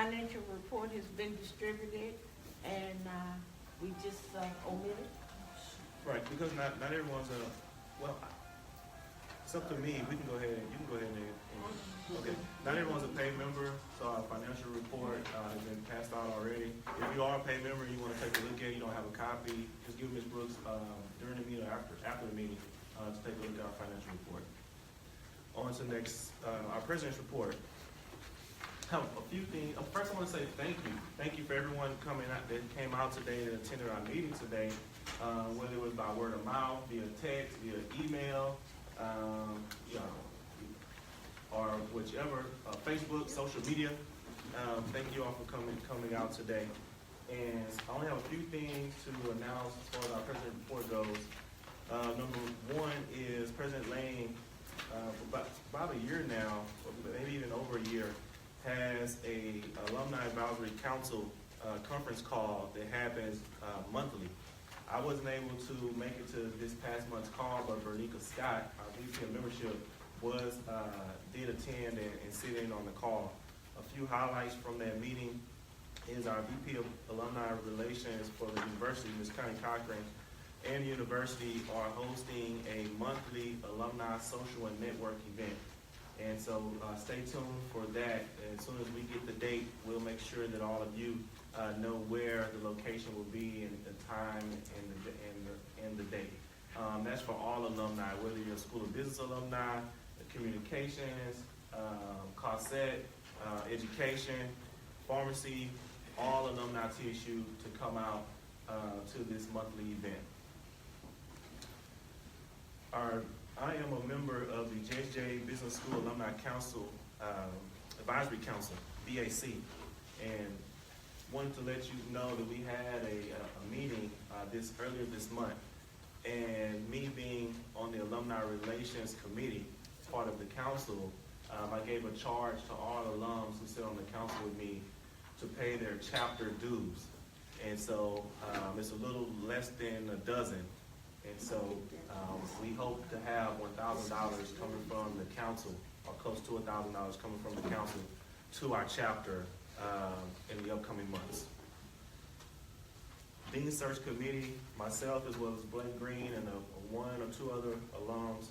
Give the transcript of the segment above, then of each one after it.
financial report has been distributed, and, we just, omitted. Right, because not everyone's well, it's up to me. We can go ahead and, you can go ahead and, okay. Not everyone's a paid member, so our financial report, has been passed out already. If you are a paid member, you wanna take a look at it, you don't have a copy, just give Ms. Brooks, during the meeting or after the meeting, to take a look at our financial report. On to next, our president's report. Have a few things. First, I want to say thank you. Thank you for everyone coming out that came out today that attended our meeting today, whether it was by word of mouth, via text, via email, you know, or whichever, Facebook, social media. Thank you all for coming out today. And I only have a few things to announce as far as our president report goes. Number one is President Lane, for about a year now, or maybe even over a year, has a Alumni Advisory Council conference call that happens monthly. I wasn't able to make it to this past month's call, but Vernica Scott, our VP of membership, did attend and sit in on the call. A few highlights from that meeting is our VP of Alumni Relations for the university, Ms. Connie Cochran, and the university are hosting a monthly alumni social and network event. And so stay tuned for that. As soon as we get the date, we'll make sure that all of you know where the location will be and the time and the date. That's for all alumni, whether you're a School of Business alumni, communications, COSET, education, pharmacy, all alumni TSU to come out to this monthly event. I am a member of the JHJ Business School Alumni Council, Advisory Council, BAC, and wanted to let you know that we had a meeting earlier this month, and me being on the Alumni Relations Committee, part of the council, I gave a charge to all alums who sit on the council with me to pay their chapter dues, and so it's a little less than a dozen. And so we hope to have $1,000 coming from the council, or close to $1,000 coming from the council to our chapter in the upcoming months. Dean Search Committee, myself as well as Blake Green and one or two other alums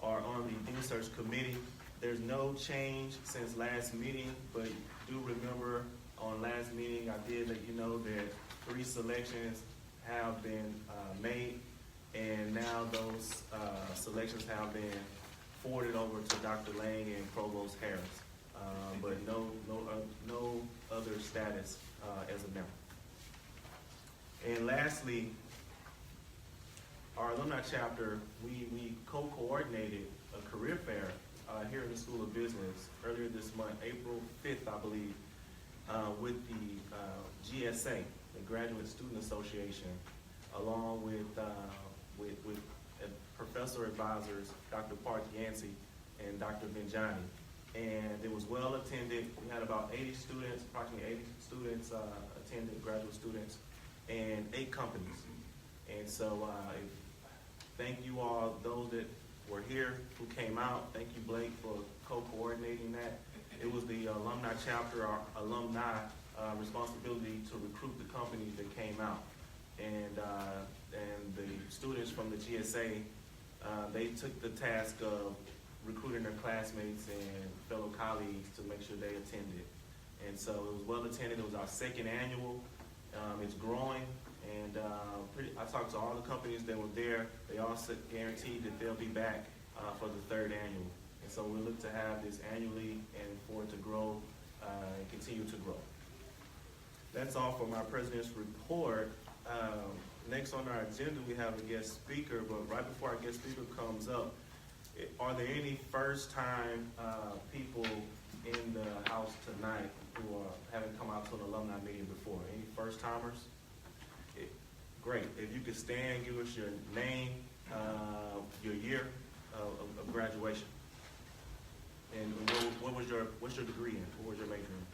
are on the Dean Search Committee. There's no change since last meeting, but do remember on last meeting I did let you know that 3 selections have been made. And now those selections have been forwarded over to Dr. Lang and Provost Harris, but no other status as of now. And lastly, our alumni chapter, we co-coordinated a career fair here in the School of Business earlier this month, April 5th, I believe, with the GSA, the Graduate Student Association, along with professor advisors, Dr. Park Yancey and Dr. Benjani. And it was well attended. We had about 80 students, approximately 80 students attended, graduate students, and 8 companies. And so thank you all, those that were here who came out. Thank you, Blake, for co-coordinating that. It was the alumni chapter, our alumni responsibility to recruit the companies that came out. And the students from the GSA, they took the task of recruiting their classmates and fellow colleagues to make sure they attended. And so it was well attended. It was our 2nd annual. It's growing, and I talked to all the companies that were there. They all guaranteed that they'll be back for the 3rd annual. And so we look to have this annually and for it to grow and continue to grow. That's all for my president's report. Next on our agenda, we have a guest speaker, but right before our guest speaker comes up, are there any first-time people in the house tonight who haven't come out to an alumni meeting before? Any first-timers? Great. If you could stand, give us your name, your year of graduation, and what's your degree in? What was your major in?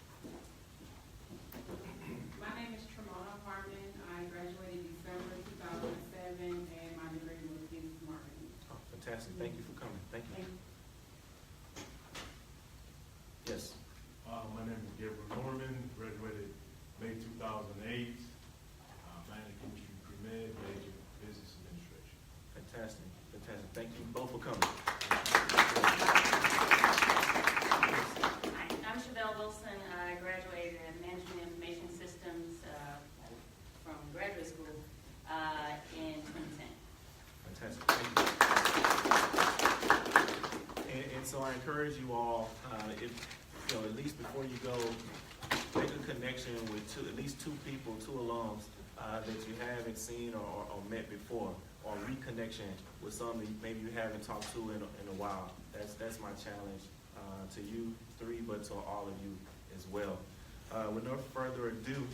My name is Tremona Harmon. I graduated December 2007, and my degree was business marketing. Oh, fantastic. Thank you for coming. Thank you. Yes. My name is Gabriel Norman, at least before you go, make a connection with at least two people, two alums that you haven't seen or met before, or reconnection with some that maybe you haven't talked to in a while. That's my challenge to you three, but to all of you as well. With no further ado,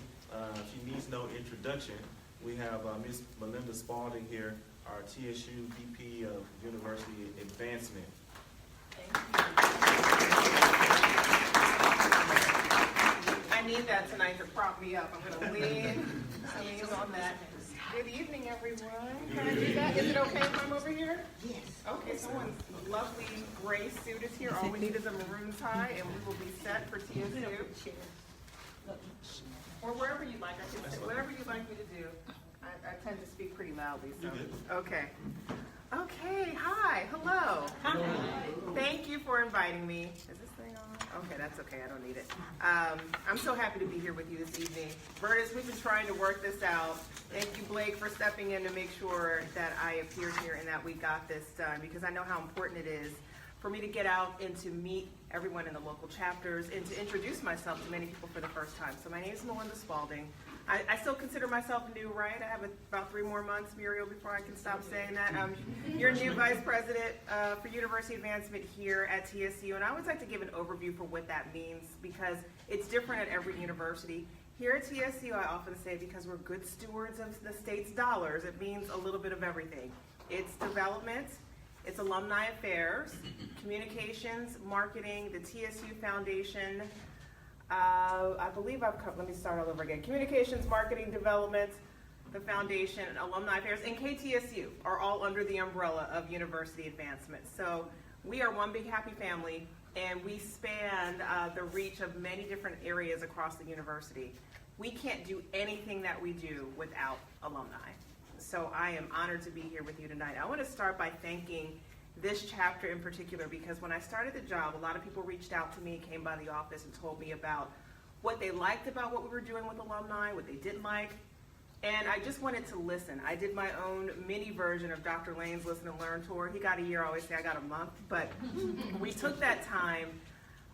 she needs no introduction. We have Ms. Melinda Spalding here, our TSU VP of University Advancement. I need that tonight to prop me up. I'm going to lean on that. Good evening, everyone. Can I do that? Is it okay if I'm over here? Yes. Okay, someone's lovely gray suit is here. All we need is a maroon tie, and we will be set for TSU. Or wherever you like. I can sit, whatever you'd like me to do. I tend to speak pretty loudly, so. Okay. Okay, hi, hello. Hi. Thank you for inviting me. Is this thing on? Okay, that's okay, I don't need it. I'm so happy to be here with you this evening. Verdis, we've been trying to work this out. Thank you, Blake, for stepping in to make sure that I appeared here and that we got this done, because I know how important it is for me to get out and to meet everyone in the local chapters and to introduce myself to many people for the first time. So my name is Melinda Spalding. I still consider myself new, right? I have about 3 more months, Muriel, before I can stop saying that. You're new Vice President for University Advancement here at TSU, and I always like to give an overview for what that means, because it's different at every university. Here at TSU, I often say, because we're good stewards of the state's dollars, it means a little bit of everything. It's development, it's alumni affairs, communications, marketing, the TSU Foundation. I believe I've covered, let me start all over again. Communications, marketing, development, the foundation, alumni affairs, and KTSU are all under the umbrella of university advancement. So we are one big happy family, and we span the reach of many different areas across the university. We can't do anything that we do without alumni. So I am honored to be here with you tonight. I want to start by thanking this chapter in particular, because when I started the job, a lot of people reached out to me, came by the office and told me about what they liked about what we were doing with alumni, what they didn't like, and I just wanted to listen. I did my own mini version of Dr. Lane's Listen and Learn tour. He got a year, I always say I got a month, but we took that time,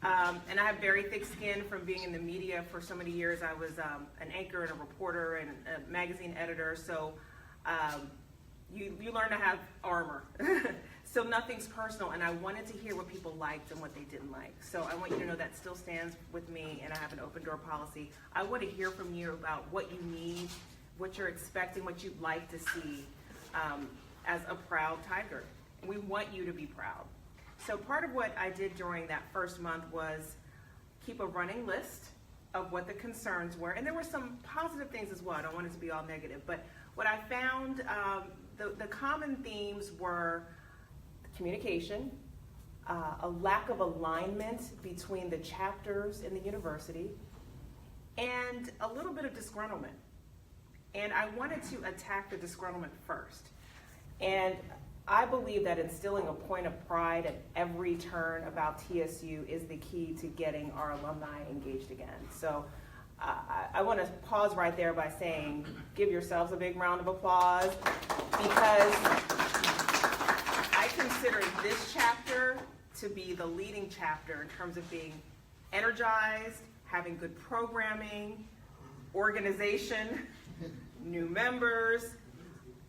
and I have very thick skin from being in the media for so many years. I was an anchor and a reporter and a magazine editor, so you learn to have armor. So nothing's personal, and I wanted to hear what people liked and what they didn't like. So I want you to know that still stands with me, and I have an open door policy. I want to hear from you about what you need, what you're expecting, what you'd like to see as a proud Tiger. We want you to be proud. So part of what I did during that first month was keep a running list of what the concerns were, and there were some positive things as well. I don't want it to be all negative, but what I found, the common themes were communication, a lack of alignment between the chapters in the university, and a little bit of disgruntlement. And I wanted to attack the disgruntlement first. And I believe that instilling a point of pride at every turn about TSU is the key to getting our alumni engaged again. So I want to pause right there by saying, give yourselves a big round of applause, because I consider this chapter to be the leading chapter in terms of being energized, having good programming, organization, new members.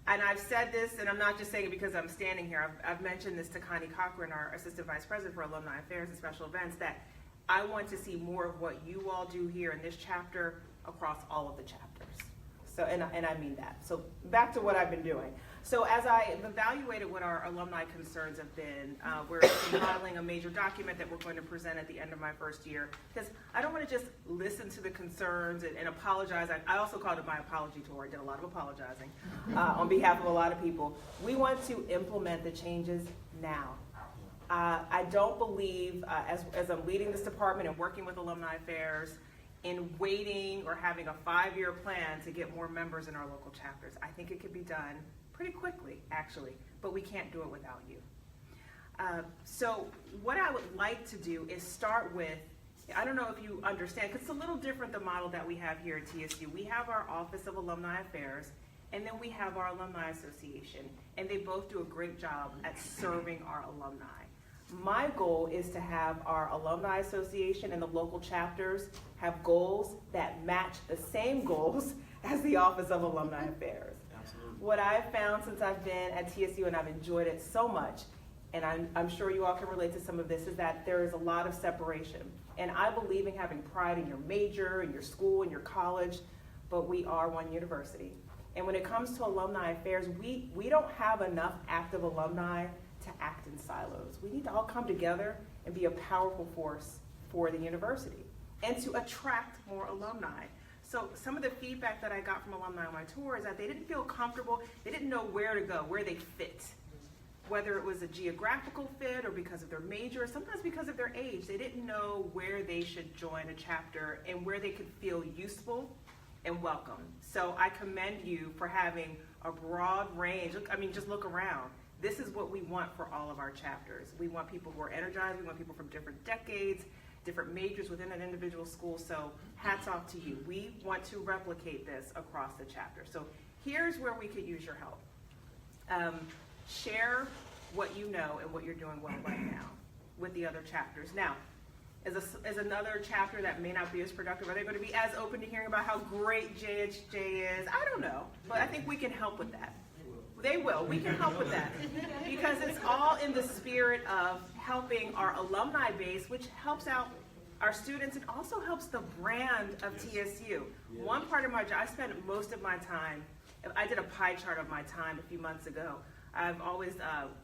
And I've said this, and I'm not just saying it because I'm standing here. I've mentioned this to Connie Cochran, our Assistant Vice President for Alumni Affairs and Special Events, that I want to see more of what you all do here in this chapter across all of the chapters. So, and I mean that. So back to what I've been doing. So as I've evaluated what our alumni concerns have been, we're modeling a major document that we're going to present at the end of my first year, because I don't want to just listen to the concerns and apologize. I also called it my apology tour. I did a lot of apologizing on behalf of a lot of people. We want to implement the changes now. I don't believe, as I'm leading this department and working with Alumni Affairs, in waiting or having a 5-year plan to get more members in our local chapters. I think it could be done pretty quickly, actually, but we can't do it without you. So what I would like to do is start with, I don't know if you understand, because it's a little different the model that we have here at TSU. We have our Office of Alumni Affairs, and then we have our Alumni Association, and they both do a great job at serving our alumni. My goal is to have our Alumni Association and the local chapters have goals that match the same goals as the Office of Alumni Affairs. Absolutely. What I've found since I've been at TSU, and I've enjoyed it so much, and I'm sure you all can relate to some of this, is that there is a lot of separation. And I believe in having pride in your major, in your school, in your college, but we are one university. And when it comes to alumni affairs, we don't have enough active alumni to act in silos. We need to all come together and be a powerful force for the university and to attract more alumni. So some of the feedback that I got from alumni on my tour is that they didn't feel comfortable, they didn't know where to go, where they fit. Whether it was a geographical fit or because of their major, sometimes because of their age, they didn't know where they should join a chapter and where they could feel useful and welcome. So I commend you for having a broad range. Look, I mean, just look around. This is what we want for all of our chapters. We want people who are energized. We want people from different decades, different majors within an individual school. So hats off to you. We want to replicate this across the chapter. So here's where we could use your help. Share what you know and what you're doing well right now with the other chapters. Now, as another chapter that may not be as productive, are they going to be as open to hearing about how great JHJ is? I don't know, but I think we can help with that. They will. We can help with that because it's all in the spirit of helping our alumni base, which helps out our students and also helps the brand of TSU. One part of my job, I spent most of my time, I did a pie chart of my time a few months ago. I've always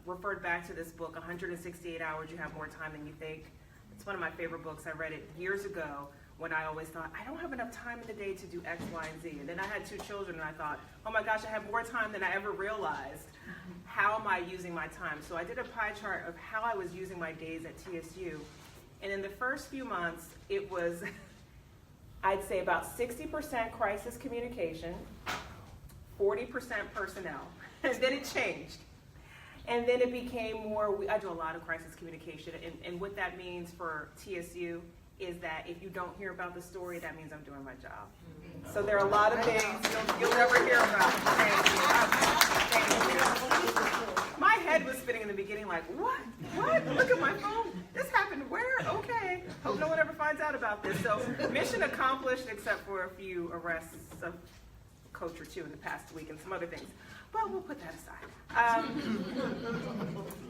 referred back to this book, 168 Hours, You Have More Time Than You Think. It's one of my favorite books. I read it years ago when I always thought, I don't have enough time in the day to do X, Y, and Z. And then I had 2 children and I thought, oh my gosh, I have more time than I ever realized. How am I using my time? So I did a pie chart of how I was using my days at TSU. And in the first few months, it was, I'd say about 60% crisis communication, 40% personnel. And then it changed. And then it became more, I do a lot of crisis communication, and what that means for TSU is that if you don't hear about the story, that means I'm doing my job. So there are a lot of things you'll never hear about. Thank you. My head was spinning in the beginning like, what? What? Look at my phone. This happened where? Okay. Hope no one ever finds out about this. So mission accomplished except for a few arrests of a coach or 2 in the past week and some other things. But we'll put that aside.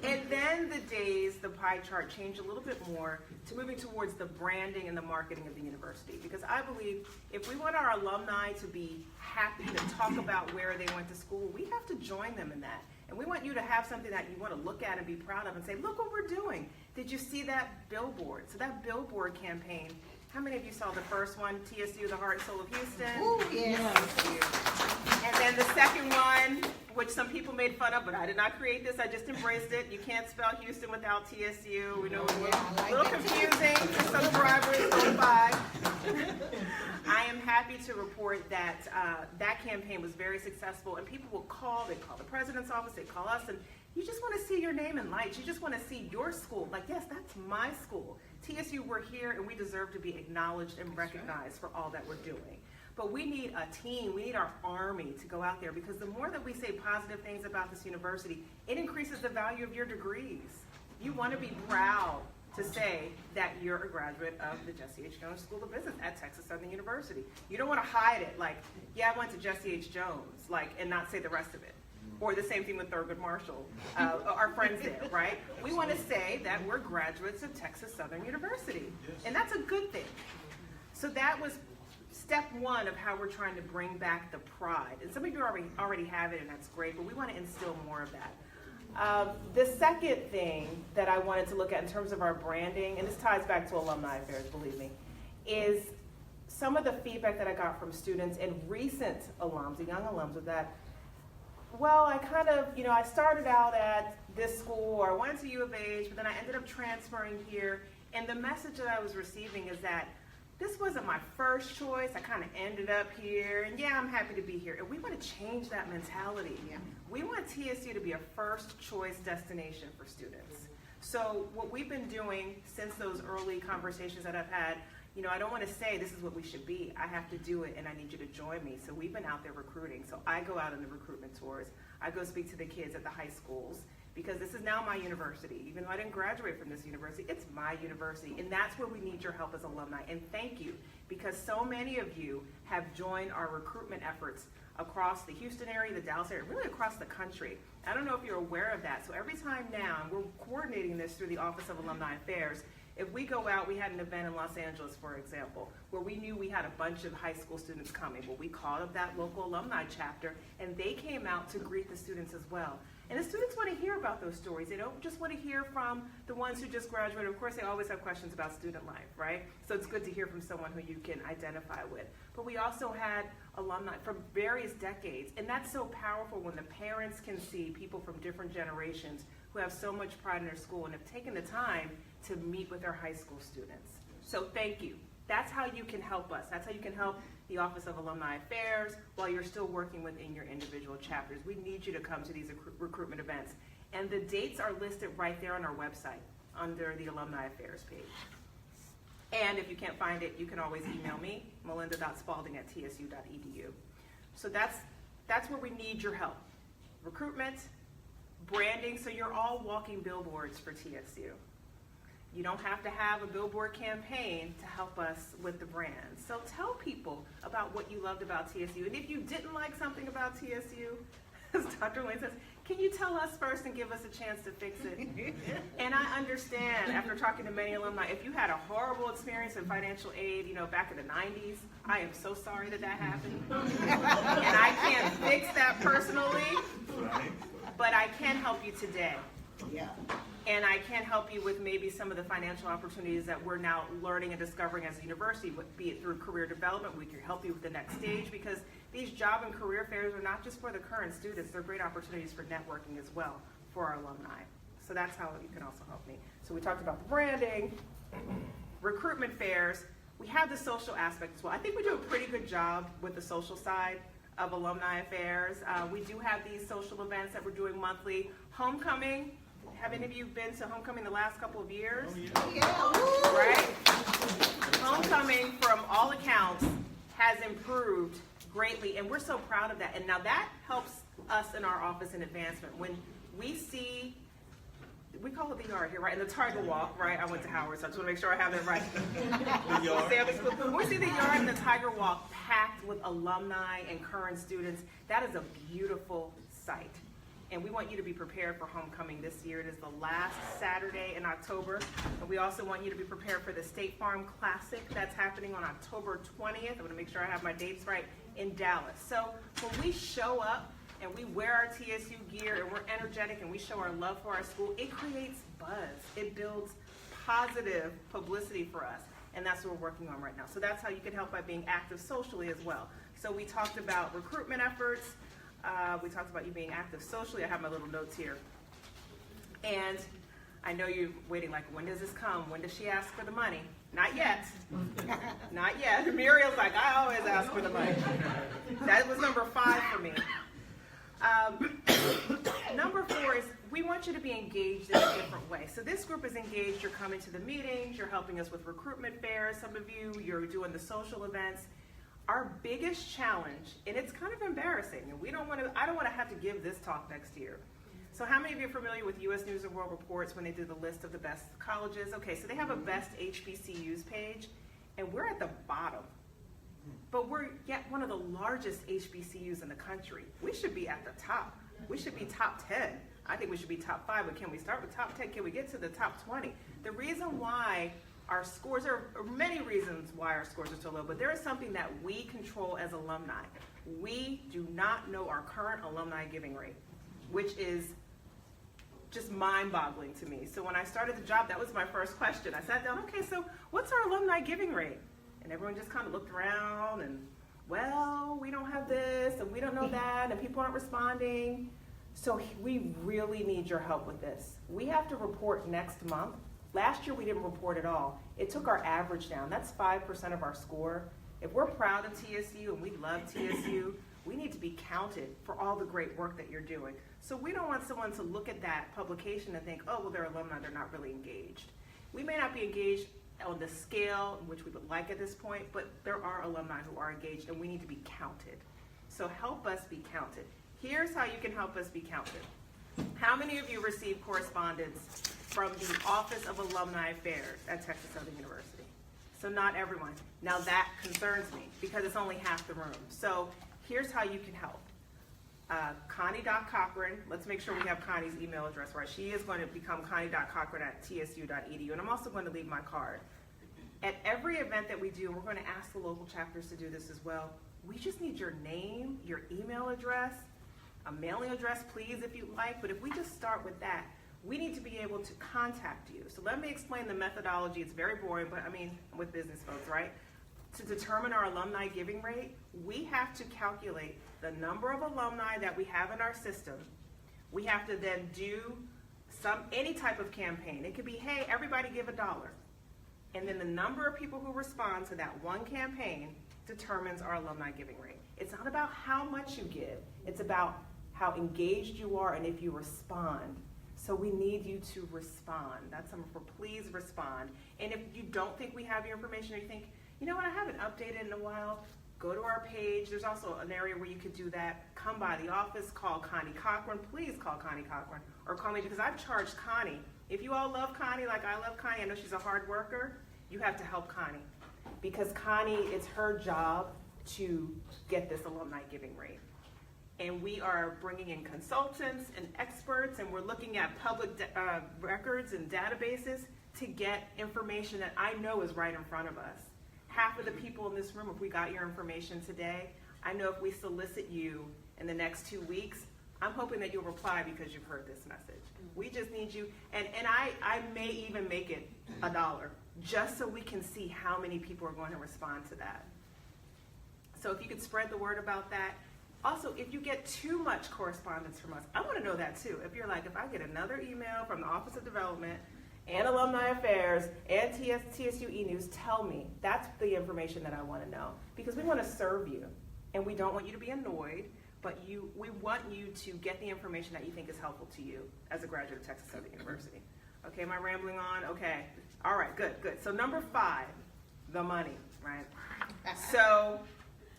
And then the pie chart changed a little bit more to moving towards the branding and the marketing of the university. Because I believe if we want our alumni to be happy to talk about where they went to school, we have to join them in that. And we want you to have something that you want to look at and be proud of and say, look what we're doing. Did you see that billboard? So that billboard campaign, how many of you saw the first one, TSU, the heart and soul of Houston? Ooh, yes. And then the second one, which some people made fun of, but I did not create this, I just embraced it. You can't spell Houston without TSU. We know it's a little confusing for some drivers going by. I am happy to report that that campaign was very successful, and people will call, they call the president's office, they call us, and you just want to see your name in lights. You just want to see your school. Like, yes, that's my school. TSU, we're here, and we deserve to be acknowledged and recognized for all that we're doing. But we need a team, we need our army to go out there, because the more that we say positive things about this university, it increases the value of your degrees. You want to be proud to say that you're a graduate of the Jesse H. Jones School of Business at Texas Southern University. You don't want to hide it, like, yeah, I went to Jesse H. Jones, like, and not say the rest of it. Or the same thing with Thurgood Marshall, our friends there, right? We want to say that we're graduates of Texas Southern University, and that's a good thing. So that was step 1 of how we're trying to bring back the pride. And some of you already have it, and that's great, but we want to instill more of that. The second thing that I wanted to look at in terms of our branding, and this ties back to alumni affairs, believe me, is some of the feedback that I got from students and recent alums, the young alums, with that, well, I kind of, I started out at this school, or I went to U of H, but then I ended up transferring here, and the message that I was receiving is that this wasn't my first choice. I kind of ended up here, and yeah, I'm happy to be here. And we want to change that mentality. Yeah. We want TSU to be a first choice destination for students. So what we've been doing since those early conversations that I've had, I don't want to say this is what we should be. I have to do it, and I need you to join me. So we've been out there recruiting. So I go out on the recruitment tours. I go speak to the kids at the high schools. because this is now my university. Even though I didn't graduate from this university, it's my university, and that's where we need your help as alumni. And thank you, because so many of you have joined our recruitment efforts across the Houston area, the Dallas area, really across the country. I don't know if you're aware of that. So every time now, and we're coordinating this through the Office of Alumni Affairs, if we go out, we had an event in Los Angeles, for example, where we knew we had a bunch of high school students coming. Well, we called up that local alumni chapter, and they came out to greet the students as well. And the students want to hear about those stories. They don't just want to hear from the ones who just graduated. Of course, they always have questions about student life, right? So it's good to hear from someone who you can identify with. But we also had alumni from various decades, and that's so powerful when the parents can see people from different generations who have so much pride in their school and have taken the time to meet with their high school students. So thank you. That's how you can help us. That's how you can help the Office of Alumni Affairs while you're still working within your individual chapters. We need you to come to these recruitment events. And the dates are listed right there on our website under the Alumni Affairs page. And if you can't find it, you can always email me, melinda.spalding@tsu.edu. So that's where we need your help. Recruitment, branding, so you're all walking billboards for TSU. You don't have to have a billboard campaign to help us with the brand. So tell people about what you loved about TSU. And if you didn't like something about TSU, as Dr. Lane says, can you tell us first and give us a chance to fix it? And I understand, after talking to many alumni, if you had a horrible experience in financial aid, back in the 90s, I am so sorry that happened. And I can't fix that personally, but I can help you today. Yeah. And I can help you with maybe some of the financial opportunities that we're now learning and discovering as a university, be it through career development. We can help you with the next stage, because these job and career fairs are not just for the current students, they're great opportunities for networking as well for our alumni. So that's how you can also help me. So we talked about the branding, recruitment fairs. We have the social aspect as well. I think we do a pretty good job with the social side of alumni affairs. We do have these social events that we're doing monthly. Homecoming. Have any of you been to homecoming the last couple of years? Oh, yeah. Right? Homecoming, from all accounts, has improved greatly, and we're so proud of that. And now that helps us in our office in advancement. When we see, we call it the yard here, right? In the Tiger Walk, right? I went to Howard, so I just want to make sure I have that right. The yard. When we see the yard and the Tiger Walk packed with alumni and current students, that is a beautiful sight. And we want you to be prepared for homecoming this year. It is the last Saturday in October. And we also want you to be prepared for the State Farm Classic that's happening on October 20th. I'm going to make sure I have my dates right, in Dallas. So when we show up and we wear our TSU gear and we're energetic and we show our love for our school, it creates buzz. It builds positive publicity for us. And that's what we're working on right now. So that's how you can help by being active socially as well. So we talked about recruitment efforts. We talked about you being active socially. I have my little notes here. And I know you're waiting like, when does this come? When does she ask for the money? Not yet. Not yet. Muriel's like, I always ask for the money. That was number 5 for me. Number 4 is we want you to be engaged in a different way. So this group is engaged. You're coming to the meetings. You're helping us with recruitment fairs. Some of you, you're doing the social events. Our biggest challenge, and it's kind of embarrassing, and I don't want to have to give this talk next year. So how many of you are familiar with U.S. News and World Reports when they do the list of the best colleges? Okay, so they have a best HBCUs page, and we're at the bottom. But we're yet one of the largest HBCUs in the country. We should be at the top. We should be top 10. I think we should be top 5, but can we start with top 10? Can we get to the top 20? The reason why our scores, there are many reasons why our scores are so low, but there is something that we control as alumni. We do not know our current alumni giving rate, which is just mind-boggling to me. So when I started the job, that was my first question. I sat down, okay, so what's our alumni giving rate? And everyone just kind of looked around and, well, we don't have this, and we don't know that, and people aren't responding. So we really need your help with this. We have to report next month. Last year, we didn't report at all. It took our average down. That's 5% of our score. If we're proud of TSU and we love TSU, we need to be counted for all the great work that you're doing. So we don't want someone to look at that publication and think, oh, well, they're alumni, they're not really engaged. We may not be engaged on the scale in which we would like at this point, but there are alumni who are engaged, and we need to be counted. So help us be counted. Here's how you can help us be counted. How many of you received correspondence from the Office of Alumni Affairs at Texas Southern University? So not everyone. Now that concerns me because it's only half the room. So here's how you can help. Connie.Cochran, let's make sure we have Connie's email address right. She is going to become Connie.Cochran@tsu.edu, and I'm also going to leave my card. At every event that we do, and we're going to ask the local chapters to do this as well, we just need your name, your email address, a mailing address, please, if you'd like, but if we just start with that, we need to be able to contact you. So let me explain the methodology. It's very boring, but I mean, I'm with business folks, right? To determine our alumni giving rate, we have to calculate the number of alumni that we have in our system. We have to then do any type of campaign. It could be, hey, everybody give $1. And then the number of people who respond to that one campaign determines our alumni giving rate. It's not about how much you give. It's about how engaged you are and if you respond. So we need you to respond. That's something for please respond. And if you don't think we have your information or you think, you know what, I haven't updated in a while, go to our page. There's also an area where you could do that. Come by the office, call Connie Cochran. Please call Connie Cochran or call me because I've charged Connie. If you all love Connie like I love Connie, I know she's a hard worker, you have to help Connie. Because Connie, it's her job to get this alumni giving rate. And we are bringing in consultants and experts, and we're looking at public records and databases to get information that I know is right in front of us. Half of the people in this room, if we got your information today, I know if we solicit you in the next 2 weeks, I'm hoping that you'll reply because you've heard this message. We just need you, and I may even make it $1, just so we can see how many people are going to respond to that. So if you could spread the word about that. Also, if you get too much correspondence from us, I want to know that too. If you're like, if I get another email from the Office of Development and Alumni Affairs and TSU E-News, tell me. That's the information that I want to know. Because we want to serve you, and we don't want you to be annoyed, but we want you to get the information that you think is helpful to you as a graduate of Texas Southern University. Okay, am I rambling on? Okay. All right, good. So number 5, the money, right? So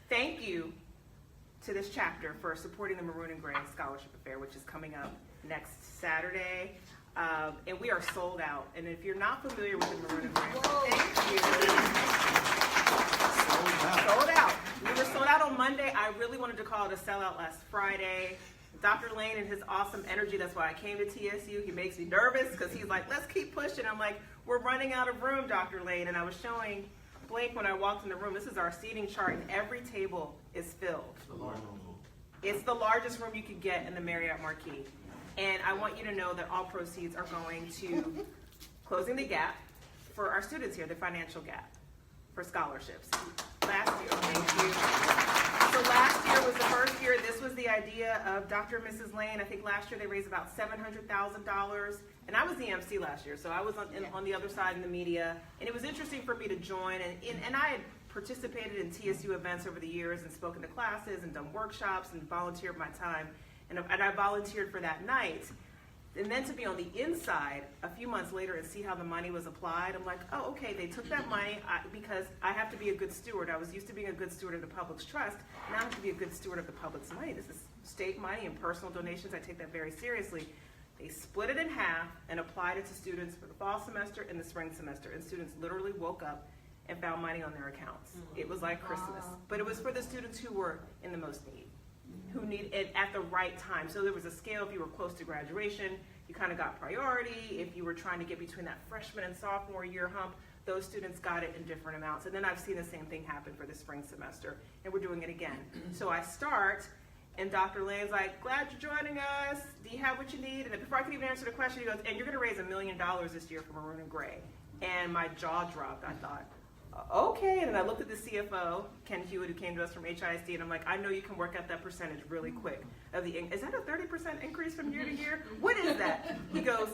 thank you to this chapter for supporting the Maroon and Gray Scholarship Affair, which is coming up next Saturday. And we are sold out. And if you're not familiar with the Maroon and Gray, thank you. Sold out. We were sold out on Monday. I really wanted to call it a sellout last Friday. Dr. Lane and his awesome energy, that's why I came to TSU. He makes me nervous because he's like, let's keep pushing. I'm like, we're running out of room, Dr. Lane. And I was showing Blake when I walked in the room, this is our seating chart, and every table is filled. It's the largest room you could get in the Marriott Marquis. And I want you to know that all proceeds are going to closing the gap for our students here, the financial gap for scholarships. Last year, thank you. So last year was the first year. This was the idea of Dr. and Mrs. Lane. I think last year they raised about $700,000. And I was the MC last year, so I was on the other side in the media. And it was interesting for me to join. And I had participated in TSU events over the years and spoken to classes and done workshops and volunteered my time. And I volunteered for that night. And then to be on the inside a few months later and see how the money was applied, I'm like, oh, okay, they took that money because I have to be a good steward. I was used to being a good steward of the public's trust. Now I have to be a good steward of the public's money. This is state money and personal donations. I take that very seriously. They split it in half and applied it to students for the fall semester and the spring semester. And students literally woke up and found money on their accounts. It was like Christmas. But it was for the students who were in the most need, who need it at the right time. So there was a scale. If you were close to graduation, you kind of got priority. If you were trying to get between that freshman and sophomore year hump, those students got it in different amounts. And then I've seen the same thing happen for the spring semester, and we're doing it again. So I start, and Dr. Lane's like, glad you're joining us. Do you have what you need? And before I could even answer the question, he goes, and you're going to raise $1 million this year for Maroon and Gray. And my jaw dropped. I thought, okay. And then I looked at the CFO, Ken Hewitt, who came to us from HISD, and I'm like, I know you can work out that percentage really quick. Is that a 30% increase from year to year? What is that? He goes,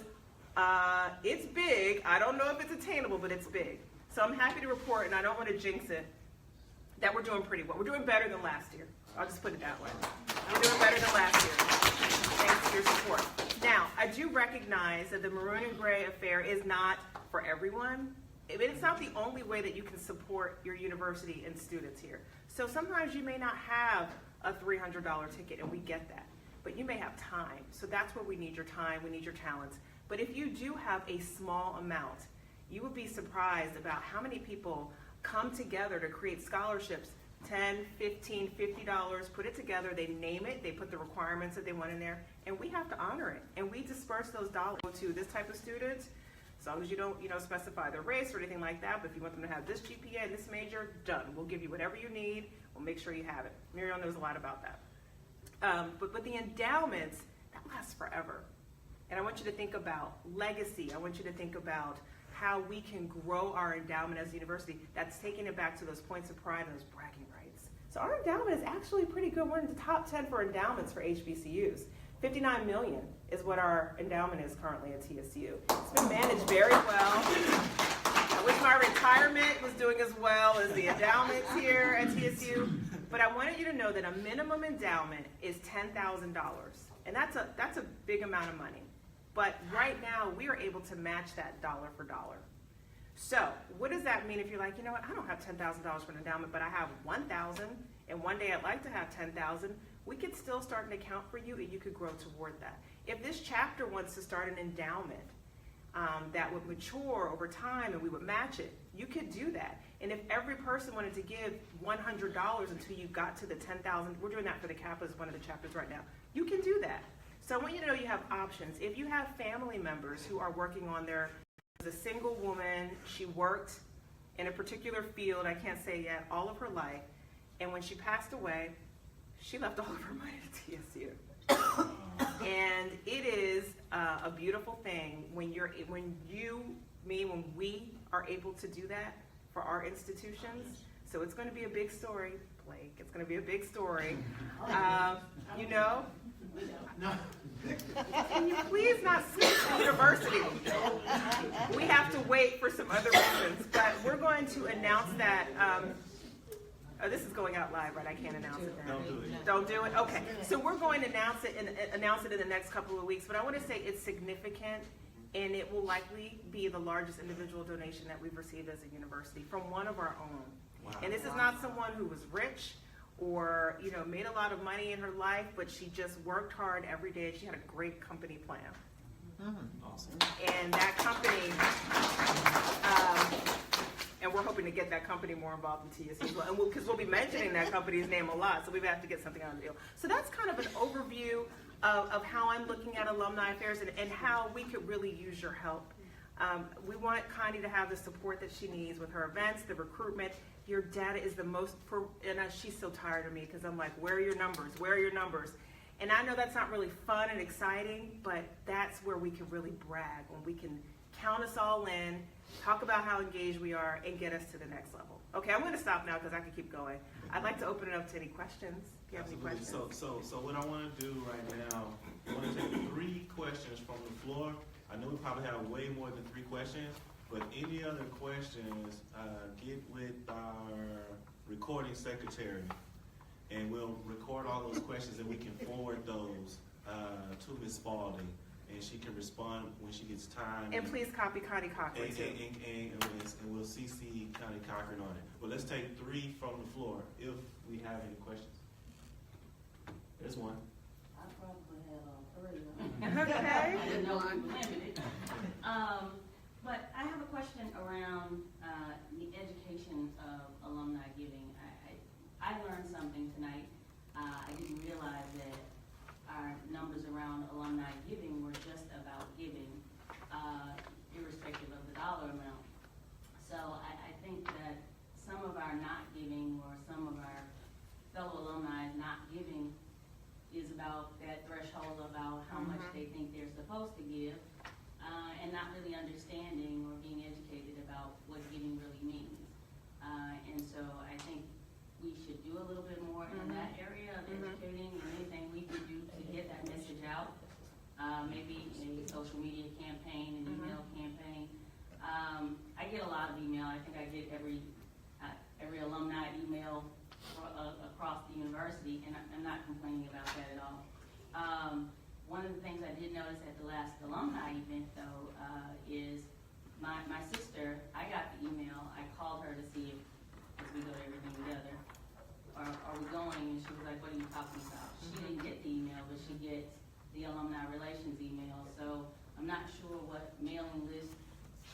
it's big. I don't know if it's attainable, but it's big. So I'm happy to report, and I don't want to jinx it, that we're doing pretty well. We're doing better than last year. I'll just put it that way. We're doing better than last year. Thanks to your support. Now, I do recognize that the Maroon and Gray affair is not for everyone. It's not the only way that you can support your university and students here. So sometimes you may not have a $300 ticket, and we get that. but you may have time. So that's where we need your time, we need your talents. But if you do have a small amount, you would be surprised about how many people come together to create scholarships, $10, $15, $50, put it together, they name it, they put the requirements that they want in there, and we have to honor it. And we disperse those dollars to this type of student, as long as you don't, specify their race or anything like that, but if you want them to have this GPA and this major, done. We'll give you whatever you need, we'll make sure you have it. Muriel knows a lot about that. But the endowments, that lasts forever. And I want you to think about legacy. I want you to think about how we can grow our endowment as a university. That's taking it back to those points of pride and those bragging rights. So our endowment is actually pretty good. We're in the top 10 for endowments for HBCUs. $59 million is what our endowment is currently at TSU. It's been managed very well. I wish my retirement was doing as well as the endowments here at TSU. But I wanted you to know that a minimum endowment is $10,000. And that's a big amount of money. But right now, we are able to match that dollar for dollar. So what does that mean if you're like, you know what, I don't have $10,000 for an endowment, but I have $1,000, and one day I'd like to have $10,000, we could still start an account for you, and you could grow toward that. If this chapter wants to start an endowment that would mature over time and we would match it, you could do that. And if every person wanted to give $100 until you got to the $10,000, we're doing that for the Kappa as one of the chapters right now, you can do that. So I want you to know you have options. If you have family members who are working on as a single woman, she worked in a particular field, I can't say yet, all of her life, and when she passed away, she left all of her money to TSU. And it is a beautiful thing when we are able to do that for our institutions. So it's going to be a big story, Blake. It's going to be a big story. Can you please not skip the university? We have to wait for some other reasons, but we're going to announce that. This is going out live, right? I can't announce it now. Don't do it. Don't do it? Okay. So we're going to announce it in the next couple of weeks, but I want to say it's significant, and it will likely be the largest individual donation that we've received as a university from one of our own. Wow. And this is not someone who was rich or made a lot of money in her life, but she just worked hard every day. She had a great company plan. Awesome. And that company, and we're hoping to get that company more involved in TSU as well. And because we'll be mentioning that company's name a lot, so we have to get something on the deal. So that's kind of an overview of how I'm looking at alumni affairs and how we could really use your help. We want Connie to have the support that she needs with her events, the recruitment. Your data is the most, and she's so tired of me because I'm like, where are your numbers? Where are your numbers? And I know that's not really fun and exciting, but that's where we can really brag, when we can count us all in, talk about how engaged we are, and get us to the next level. Okay, I'm going to stop now because I could keep going. I'd like to open it up to any questions. If you have any questions. So what I want to do right now, I want to take 3 questions from the floor. I know we probably have way more than 3 questions, but any other questions, get with our recording secretary, and we'll record all those questions, and we can forward those to Ms. Spalding, and she can respond when she gets time. And please copy Connie Cochran too. And we'll CC Connie Cochran on it. But let's take 3 from the floor if we have any questions. There's one. I probably had 3. Okay. I didn't know we were limited. But I have a question around the education of alumni giving. I learned something tonight. I didn't realize that our numbers around alumni giving were just about giving, irrespective of the dollar amount. So I think that some of our not giving, or some of our fellow alumni not giving, is about that threshold about how much they think they're supposed to give, and not really understanding or being educated about what giving really means. And so I think we should do a little bit more in that area of educating, and anything we can do to get that message out. Maybe a social media campaign, an email campaign. I get a lot of email. I think I get every alumni email across the university, and I'm not complaining about that at all. One of the things I did notice at the last alumni event, though, is my sister, I got the email. I called her to see if we go to everything together, are we going? And she was like, what are you talking about? She didn't get the email, but she she gets the alumni relations email. So I'm not sure what mailing list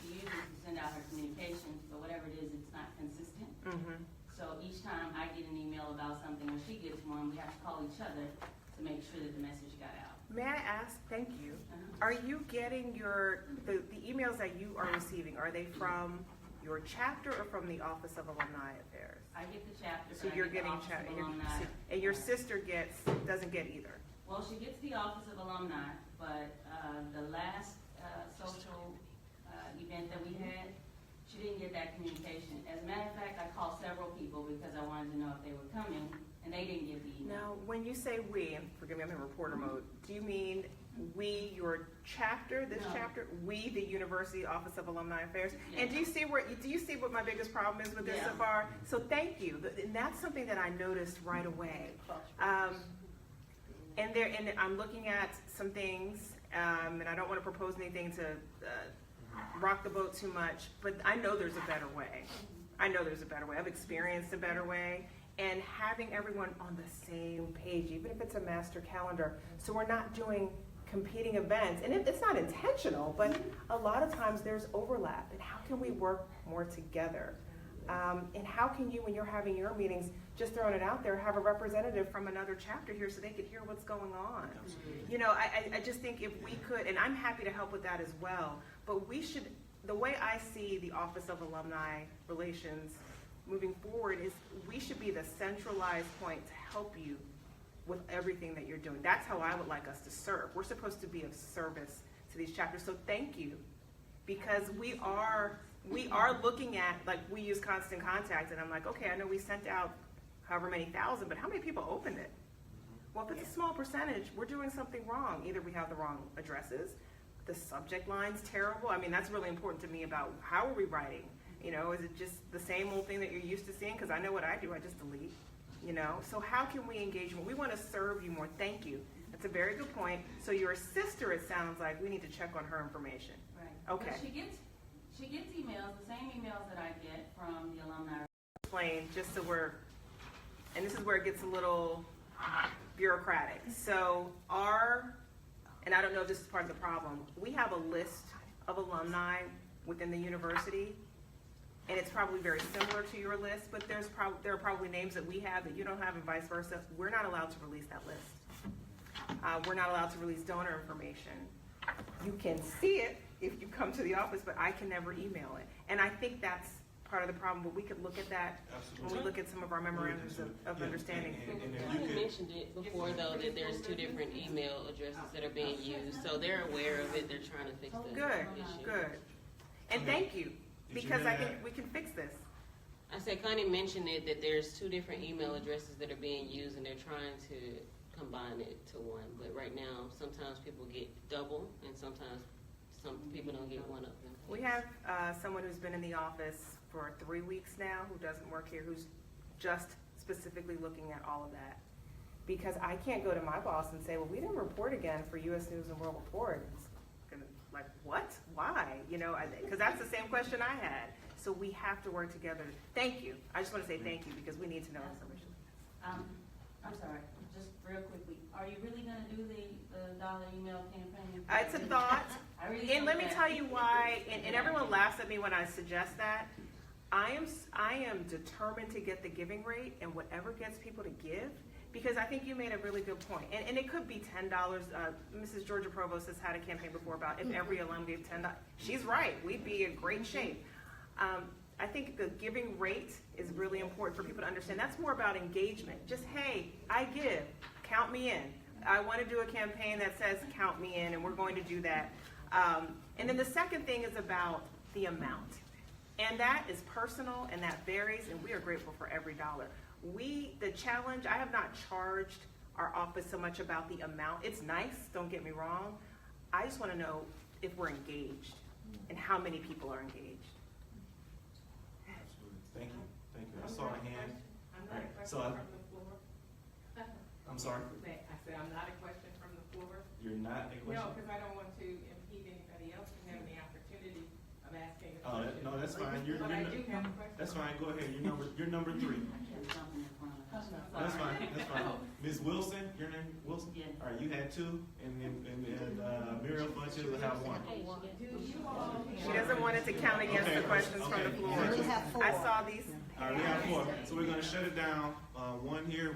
she uses to send out her communications, but whatever it is, it's not consistent. So each time I get an email about something or she gets one, we have to call each other to make sure that the message got out. May I ask, thank you, are you getting the emails that you are receiving, are they from your chapter or from the Office of Alumni Affairs? I get the chapter, So but you're I get the getting Office of Alumni. and your sister doesn't get either? Well, she gets the Office of Alumni, but the last social event that we had, she didn't get that communication. As a matter of fact, I called several people because I wanted to know if they were coming, and they didn't get the email. Now, when you say we, and forgive me, I'm in reporter mode, do you mean we, your chapter, this No. chapter, we, the University Office of Alumni Affairs? Yeah. And do you see what my biggest problem is with this so Yeah. far? So thank you, and that's something that I noticed right away. And I'm looking at some things, and I don't want to propose anything to rock the boat too much, but I know there's a better way. I know there's a better way. I've experienced a better way. And having everyone on the same page, even if it's a master calendar, so we're not doing competing events. And it's not intentional, but a lot of times there's overlap. And how can we work more together? And how can you, when you're having your meetings, just throwing it out there, have a representative from another chapter here so they could hear what's going on? Absolutely. You know, I just think if we could, and I'm happy to help with that as well, but we should, the way I see the Office of Alumni Relations moving forward is we should be the centralized point to help you with everything that you're doing. That's how I would like us to serve. We're supposed to be of service to these chapters. So thank you, because we are looking at, like, we use Constant Contact, and I'm like, okay, I know we sent out however many thousand, but how many people opened it? Well, if it's a small percentage, we're doing something wrong. Either we have the wrong addresses, the subject line's terrible. I mean, that's really important to me about how are we writing? You know, is it just the same old thing that you're used to seeing? Because I know what I do, I just delete, you know? So how can we engage more? We want to serve you more. Thank you. That's a very good point. So your sister, it sounds like, we need to check on her information. Right. Okay. But she gets emails, the same emails that I get from the alumni. Explain, just so and this is where it gets a little bureaucratic. So and I don't know if this is part of the problem, we have a list of alumni within the university, and it's probably very similar to your list, but there are probably names that we have that you don't have and vice versa. We're not allowed to release that list. We're not allowed to release donor information. You can see it if you come to the office, but I can never email it. And I think that's part of the problem, but we could look at that when we look at some of our memorandums of understanding. And if You you could, mentioned it before, though, that there's 2 different email addresses that are being used, so they're aware of it, they're trying to fix the Good, issue. good. And thank you, Did you because hear I think that? we can fix this. I said Connie mentioned it, that there's 2 different email addresses that are being used, and they're trying to combine it to one, but right now, sometimes people get double, and sometimes some people don't get one of them. We have someone who's been in the office for 3 weeks now, who doesn't work here, who's just specifically looking at all of that. Because I can't go to my boss and say, well, we didn't report again for U.S. News and World Report. It's gonna, like, what? Why? You know, because that's the same question I had. So we have to work together. Thank you. I just want to say thank you, because we need to know information. I'm sorry, just real quickly, are you really gonna do the dollar email campaign? It's a thought. I really And hope let me that- tell you why, and everyone laughs at me when I suggest that. I am determined to get the giving rate and whatever gets people to give, because I think you made a really good point. And it could be $10. Mrs. Georgia Provost has had a campaign before about if every alum gave $10. She's right, we'd be in great shape. I think the giving rate is really important for people to understand. That's more about engagement. Just, hey, I give, count me in. I want to do a campaign that says count me in, and we're going to do that. And then the second thing is about the amount. And that is personal, and that varies, and we are grateful for every dollar. The challenge, I have not charged our office so much about the amount. It's nice, don't get me wrong. I just want to know if we're engaged and how many people are engaged. absolutely. Thank you. I saw a hand. I'm not a So question from the floor. I'm sorry, I said, I'm not a question from the floor. you're not a question? No, because I don't want to impede anybody else from having the opportunity of asking a Oh, question. no, that's fine. But I do have a question. That's fine, go ahead. You're number 3. I kept jumping in front of her. That's fine, that's fine. Ms. Wilson, your name, Wilson? Yes. All right, you had two, and Muriel Funches will have one. She doesn't want it to count against the questions from the floor. Okay. I saw these. All right, we have four. So we're gonna shut it down, one here,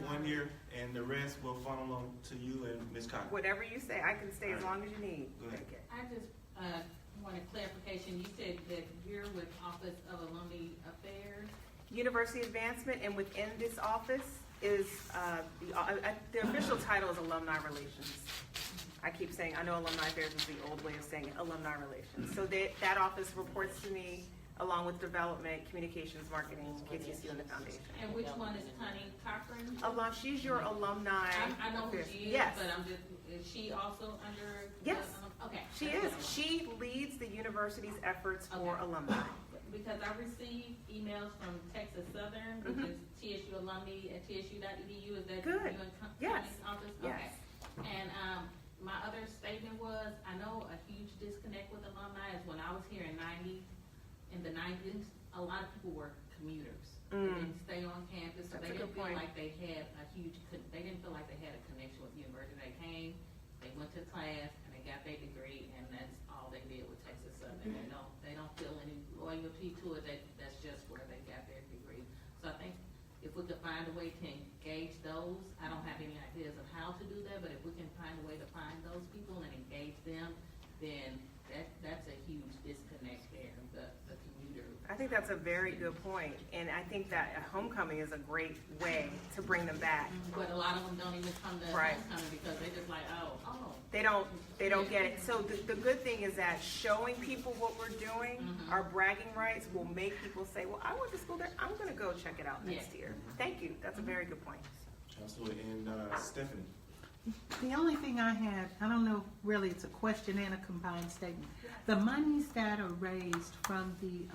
and the rest will funnel them to you and Ms. Cox. Whatever you say, I can stay as long as you need. Go ahead. Take it. I just wanted clarification. You said that you're with Office of Alumni Affairs. University advancement, and within this office is, the official title is Alumni Relations. I keep saying, I know Alumni Affairs is the old way of saying it, Alumni Relations. So that office reports to me, along with development, communications, marketing, KTSU, and the foundation. And which one is Connie Cochran? She's your alumni. I know who affairs. she is, Yes. but is she also under? Yes. Okay. She is. She leads the university's efforts for Okay. alumni. Because I received emails from Texas Southern, which is TSU alumni at tsu.edu. Is that Good. you and Yes. Connie's office? Yes. Okay. And my other statement was, I know a huge disconnect with alumni is when I was here in the 90s, a lot of people were commuters. They didn't stay on campus, so That's they a didn't good feel point. like they had they didn't feel like they had a connection with the university. They came, they went to class, and they got their degree, and that's all they did with Texas Southern. They don't feel any loyalty to it. That's just where they got their degree. So I think if we could find a way to engage those, I don't have any ideas of how to do that, but if we can find a way to find those people and engage them, then that's a huge disconnect there, the commuter. I think that's a very good point, and I think that a homecoming is a great way to bring them back. But a lot of them don't even come to Right. homecoming because they just like, oh. They don't get it. So the good thing is that showing people what we're doing, our bragging rights will make people say, well, I went to school there, I'm gonna go check it out next year. Thank you, that's a very good point. Absolutely, and Stephanie? The only thing I had, I don't know, really, it's a question and a combined statement. The monies that are raised from the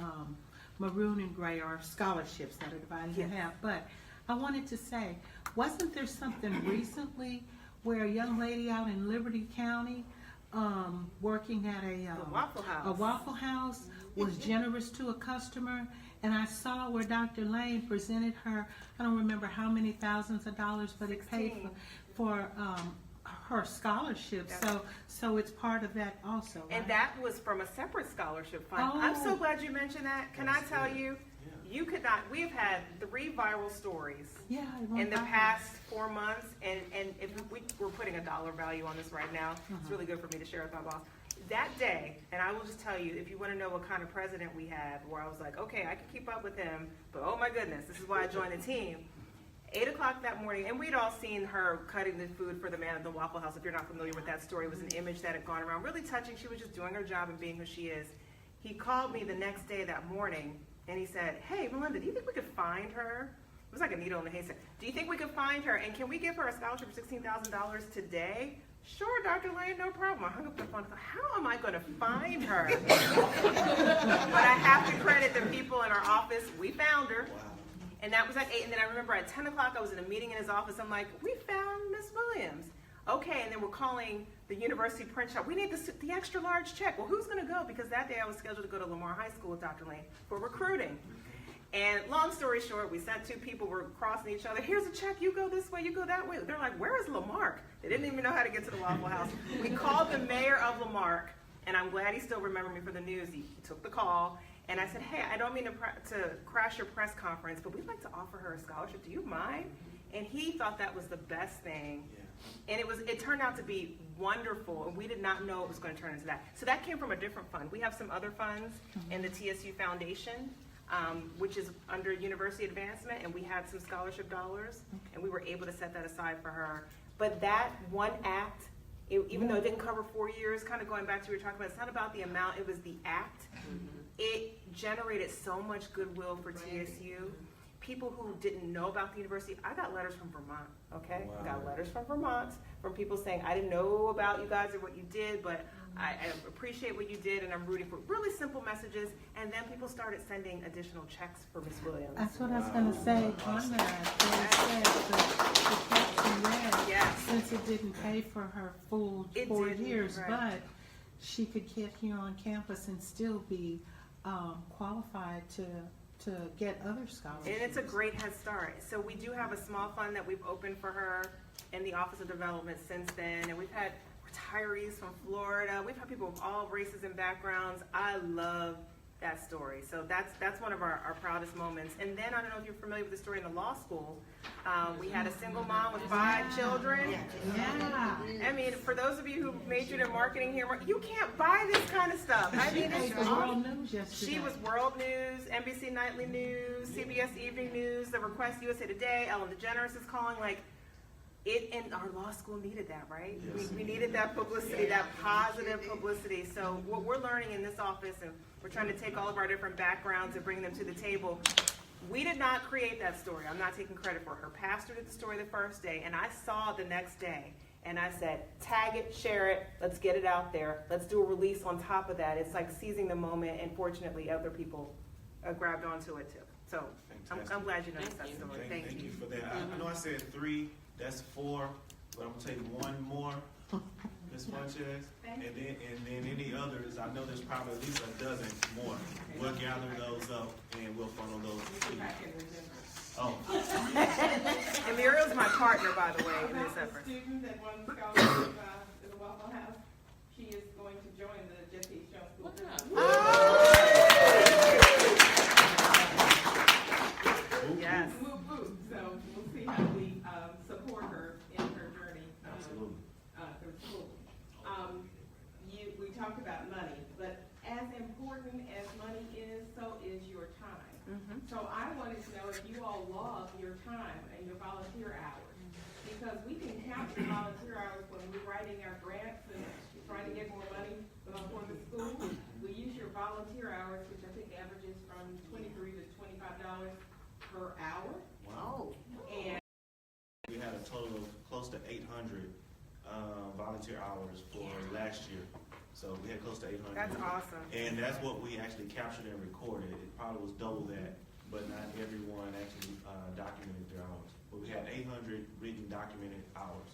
maroon and gray are scholarships that are divided in Yes. half. But I wanted to say, wasn't there something recently where a young lady out in Liberty County, working at The Waffle House. a Waffle House, was generous to a customer? And I saw where Dr. Lane presented her, I don't remember how many thousands of dollars, but it paid 16. for her scholarship. So it's part of that also, right? And that was from a separate scholarship fund. I'm so Oh. glad you mentioned that. Can I tell you, you could not, we've had 3 viral stories Yeah. it went in the viral. past 4 months, and if we're putting a dollar value on this right now, it's really good for me to share with my boss. That day, and I will just tell you, if you want to know what kind of president we had, where I was like, okay, I can keep up with him, but oh my goodness, this is why I joined the team. 8 o'clock that morning, and we'd all seen her cutting the food for the man at the Waffle House. If you're not familiar with that story, it was an image that had gone around, really touching. She was just doing her job and being who she is. He called me the next day that morning, and he said, hey, Melinda, do you think we could find her? It was like a needle in the haystack. Do you think we could find her, and can we give her a scholarship for $16,000 today? Sure, Dr. Lane, no problem. I hung up the phone and thought, how am I going to find her? But I have to credit the people in our office. We found her. Wow. And that was at 8, and then I remember at 10 o'clock I was in a meeting in his office. I'm like, we found Miss Williams. Okay, and then we're calling the university print shop. We need the extra large check. Well, who's going to go? Because that day I was scheduled to go to Lamar High School with Dr. Lane for recruiting. And long story short, we sent 2 people, we're crossing each other. Here's a check, you go this way, you go that way. They're like, where is Lamarck? They didn't even know how to get to the Waffle House. We called the mayor of Lamarck, and I'm glad he still remembered me for the news. He took the call, and I said, hey, I don't mean to crash your press conference, but we'd like to offer her a scholarship. Do you mind? And he thought that was the best thing. And it turned out to be wonderful, and we did not know it was going to turn into that. So that came from a different fund. We have some other funds in the TSU Foundation, which is under university advancement, and we had some scholarship dollars, and we were able to set that aside for her. But that one act, even though it didn't cover 4 years, kind of going back to what you were talking about, it's not about the amount, it was the act. It generated so much goodwill for TSU. People who didn't know about the university, I got letters from Vermont, okay? Wow. I got letters from Vermont, from people saying, I didn't know about you guys or what you did, but I appreciate what you did, and I'm rooting for really simple messages. And then people started sending additional checks for Miss Williams. That's what I was going to say on that. They said the caption read, Yes. since it didn't pay for her full It 4 didn't, years, right. but she could get here on campus and still be qualified to to get other scholarships. And it's a great head start. So we do have a small fund that we've opened for her in the Office of Development since then, and we've had retirees from Florida. We've had people of all races and backgrounds. I love that story. So that's one of our proudest moments. And then, I don't know if you're familiar with the story in the law school. We had a single mom with 5 children. Yeah. I mean, for those of you who majored in marketing here, you can't buy this kind of stuff. I mean, She it's was awesome. world news yesterday. She was World News, NBC Nightly News, CBS Evening News, The Request, USA Today, Ellen DeGeneres is calling. Like, it, and our law school needed that, right? Yes. We needed that publicity, that positive publicity. So what we're learning in this office, and we're trying to take all of our different backgrounds and bring them to the table. We did not create that story. I'm not taking credit for it. Her pastor did the story the first day, and I saw it the next day. And I said, tag it, share it, let's get it out there. Let's do a release on top of that. It's like seizing the moment, and fortunately, other people grabbed onto it too. So I'm glad you noticed that story. Thank you. for that. I know I said 3, that's 4, but I'm gonna take one more, Ms. Funches. And then any others, I know there's probably at least a dozen more. We'll gather those up and we'll funnel those to you. Oh, And Muriel's my partner, by the way, in this About the effort. student that won the scholarship in the Waffle House, she is going to join the JHJSB School. Yes. Whoop, whoop. So we'll see how we support her in her journey absolutely. through school. We talked about money, but as important as money is, so is your time. Mhm. So I wanted to know if you all love your time and your volunteer hours. Because we can count your volunteer hours when we're writing our grants and trying to get more money for the school. We use your volunteer hours, which I think averages from $23 to $25 per hour. Wow. And We had a total of close to 800 volunteer hours for last year. So we had close to 800. That's awesome. And that's what we actually captured and recorded. It probably was double that, but not everyone actually documented their hours. But we had 800 written documented hours,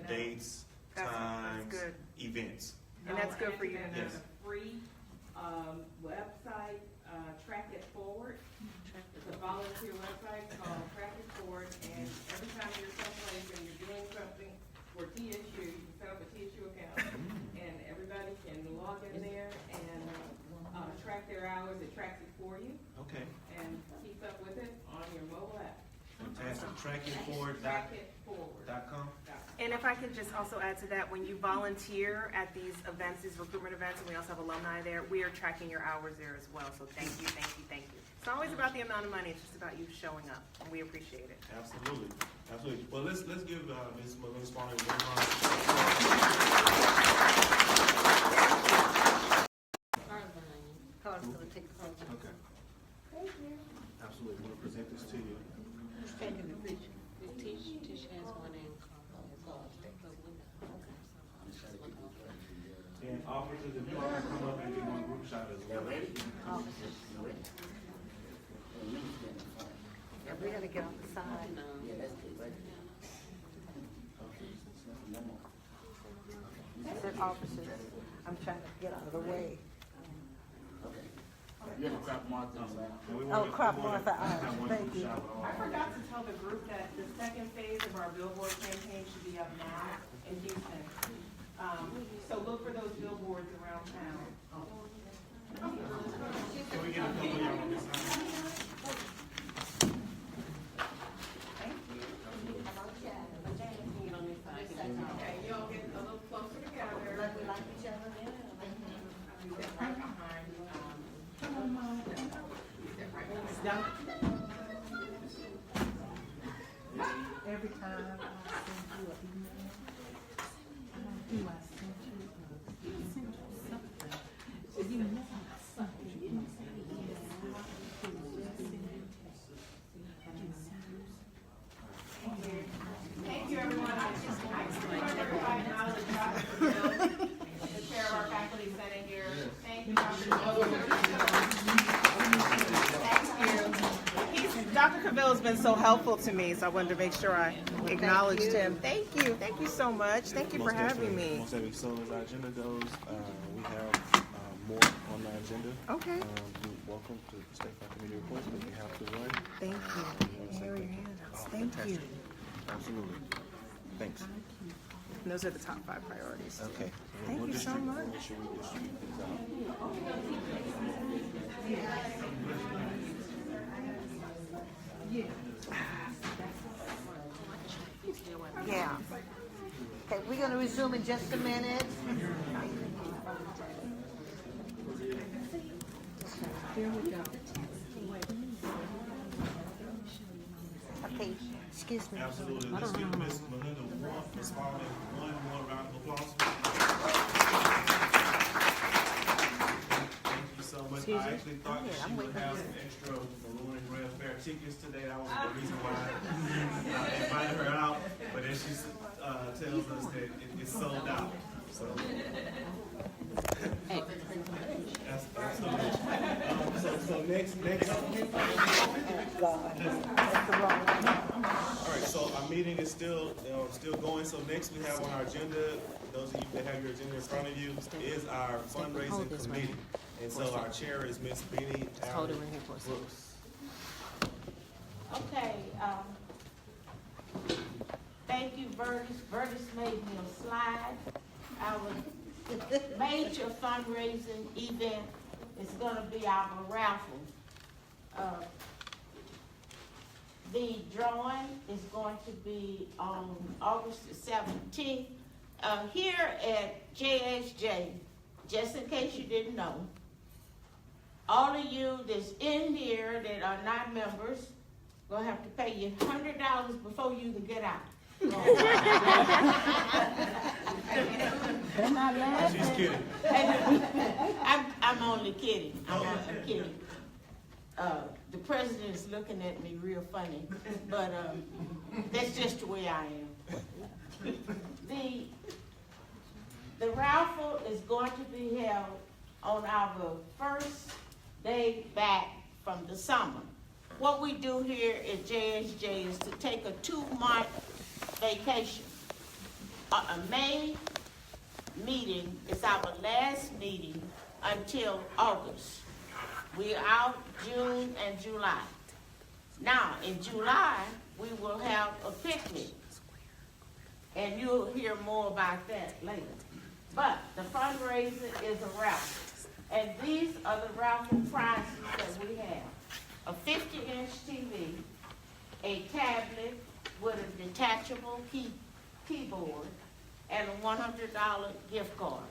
dates, That's times, good. events. And that's good for you. And there's Yes. a free website, Track It Forward. It's a volunteer website called Track It Forward, and every time you're someplace and you're doing something for TSU, you can set up a TSU account, and everybody can log in there and track their hours. It tracks it for you Okay, and keeps up with it on your mobile app. fantastic. Trackingforward.com. Trackitforward.com. And if I could just also add to that, when you volunteer at these events, these recruitment events, and we also have alumni there, we are tracking your hours there as well. So thank you, thank you, thank you. It's not always about the amount of money, it's just about you showing up, and we appreciate it. Absolutely, absolutely. Well, let's give Ms. Malone Spaulding a round. Carter's gonna take the phone. Okay. Absolutely. Want to present this to you? Tish has one in Carl. And officers, if you all can come up and do one group shot as well. We gotta get on the side. Said officers, I'm trying to get out of the way. You have a crop mark on that. Oh, crop Martha, thank you. I forgot to tell the group that the second phase of our billboard campaign should be up now in Houston. So look for those billboards around town. Can we get a couple of y'all on this side? Okay, you all get a little closer together. Like we like each other. I'll be right behind, Every time I send you an email, I send you something. You know something. Thank you, everyone. I just want everybody to acknowledge Dr. Bill, the chair of our faculty senate here. Thank you, Dr. Bill. Thank you. Dr. Cavill has been so helpful to me, so I wanted to make sure I acknowledged him. Thank you so much. Thank you for having me. Most definitely. So as our agenda goes, we have more on the agenda. Okay. welcome to the State Farm Committee reports, but you have to run. Thank you. Here are your handouts. Thank you. Absolutely. Thanks. And those are the top 5 priorities. Okay. Thank We'll you so distribute- much. Make sure we distribute these out. Yeah. Okay, we're gonna resume in just a minute. Okay, excuse me. Absolutely. Let's give Ms. Melinda Ms. Harmon one more round of applause. Thank you so much. I actually thought that she would have some extra maroon and red fair tickets today. That was the reason why I invited her out. But then she tells us that it's sold out. So. That's absolutely. So next. All right, so our meeting is still going. So next we have on our agenda, those of you that have your agenda in front of you, is our fundraising committee. And so our chair is Ms. Beanie Brooks. Okay, thank you, Verdis. Verdis made me a slide. Our major fundraising event is gonna be our raffle. The drawing is going to be on August the 17th, here at JHJ, just in case you didn't know. All of you that's in here that are not members, gonna have to pay you $100 before you can get out. They're not laughing. She's kidding. I'm only kidding. I'm kidding. The president is looking at me real funny, but that's just the way I am. The raffle is going to be held on our first day back from the summer. What we do here at JHJ is to take a 2-month vacation. A May meeting is our last meeting until August. We're out June and July. Now, in July, we will have a picnic. And you'll hear more about that later. But the fundraiser is a raffle. And these are the raffle prizes that we have. A 50-inch TV, a tablet with a detachable keyboard, and a $100 gift card.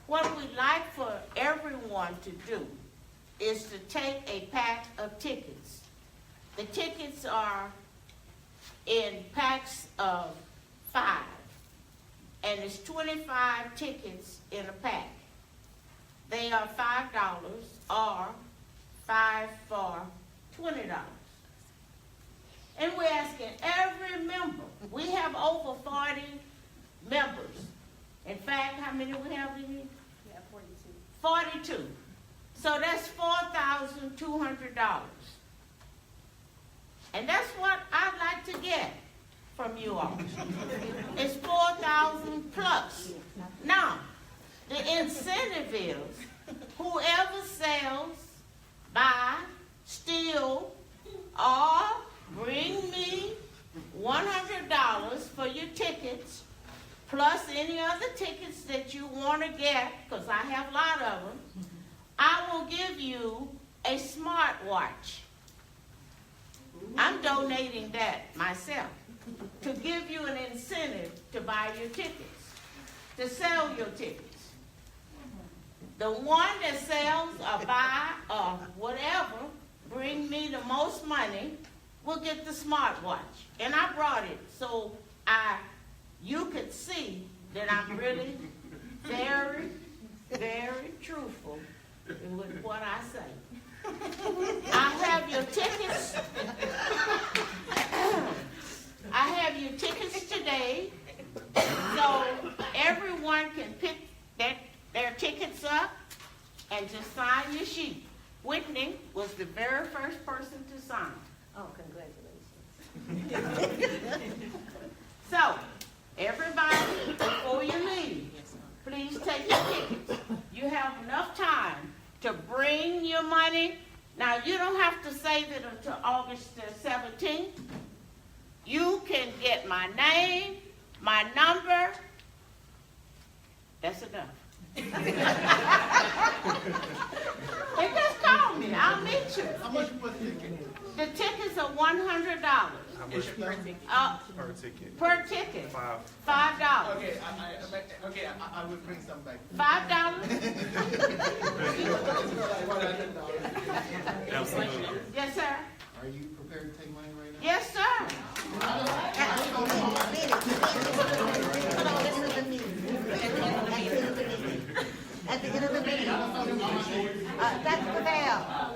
What we'd like for everyone to do is to take a pack of tickets. The tickets are in packs of 5, and it's 25 tickets in a pack. They are $5 or 5 for $20. And we're asking every member. We have over 40 members. In fact, how many we have in here? We have 42. 42. So that's $4,200. And that's what I'd like to get from you all. It's 4,000 plus. Now, the incentive is whoever sells, buy, steal, or bring me $100 for your tickets, plus any other tickets that you want to get, because I have a lot of them, I will give you a smartwatch. I'm donating that myself to give you an incentive to buy your tickets, to sell your tickets. The one that sells or buy or whatever, bring me the most money, will get the smartwatch. And I brought it so you could see that I'm really very, very truthful with what I say. I have your tickets. I have your tickets today, so everyone can pick their tickets up and just sign your sheet. Whitney was the very first person to sign. Oh, congratulations. So, everybody, before you leave, please take your tickets. You have enough time to bring your money Now, you don't have to save it until August the 17th. You can get my name, my number. That's enough. And just call me, I'll meet you. How much for the ticket? The tickets are $100. How much per ticket? Per ticket, $5. $5. Okay, I will bring some back. $5? Absolutely. Yes, sir. Are you prepared to take money right now? Yes, sir. At the end of the meeting. Dr. Pavel.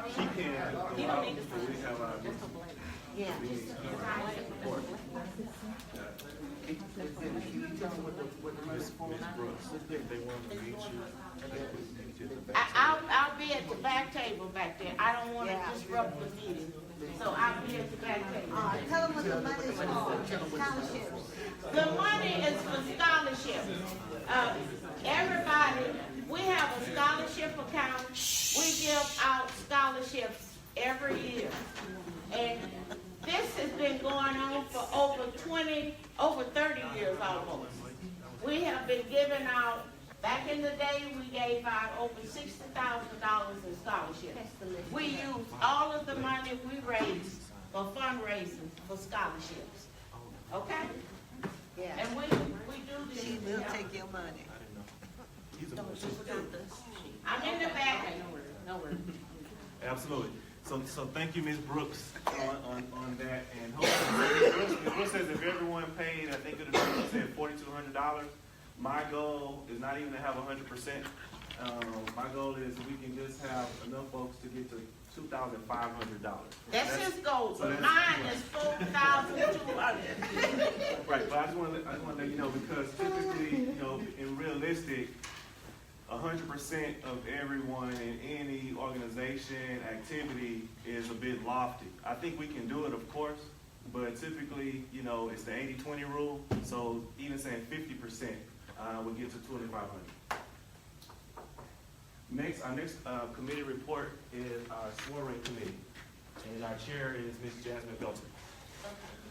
She can, we have our, Yeah. we need to report. Ms. Brooks, if they want to meet you, they can meet you at the back. I'll be at the back table back there. I don't want to disrupt the meeting. So I'll be at the back table. Tell them what the money is for, scholarships. The money is for scholarships. Everybody, we have a scholarship account. We give out scholarships every year. And this has been going on for over 30 years almost. We have been giving out, back in the day, we gave out over $60,000 in scholarships. We use all of the money we raise for fundraising for scholarships. Okay? Yeah. And we do this. She will take your money. He's a I'm in the back. Absolutely. So thank you, Ms. Brooks, on that. And hopefully, Ms. Brooks says if everyone paid, I think it would be, said $4,200. My goal is not even to have 100%. My goal is we can just have enough folks to get to $2,500. That's his goal, so but that's- mine is 4,200. Right, but I just want to let you know, because typically, in realistic, 100% of everyone in any organization activity is a bit lofty. I think we can do it, of course, but typically, it's the 80-20 rule. So even saying 50% would get to 2,500. Our next committee report is our soiree committee, and our chair is Ms. Jasmine Belton.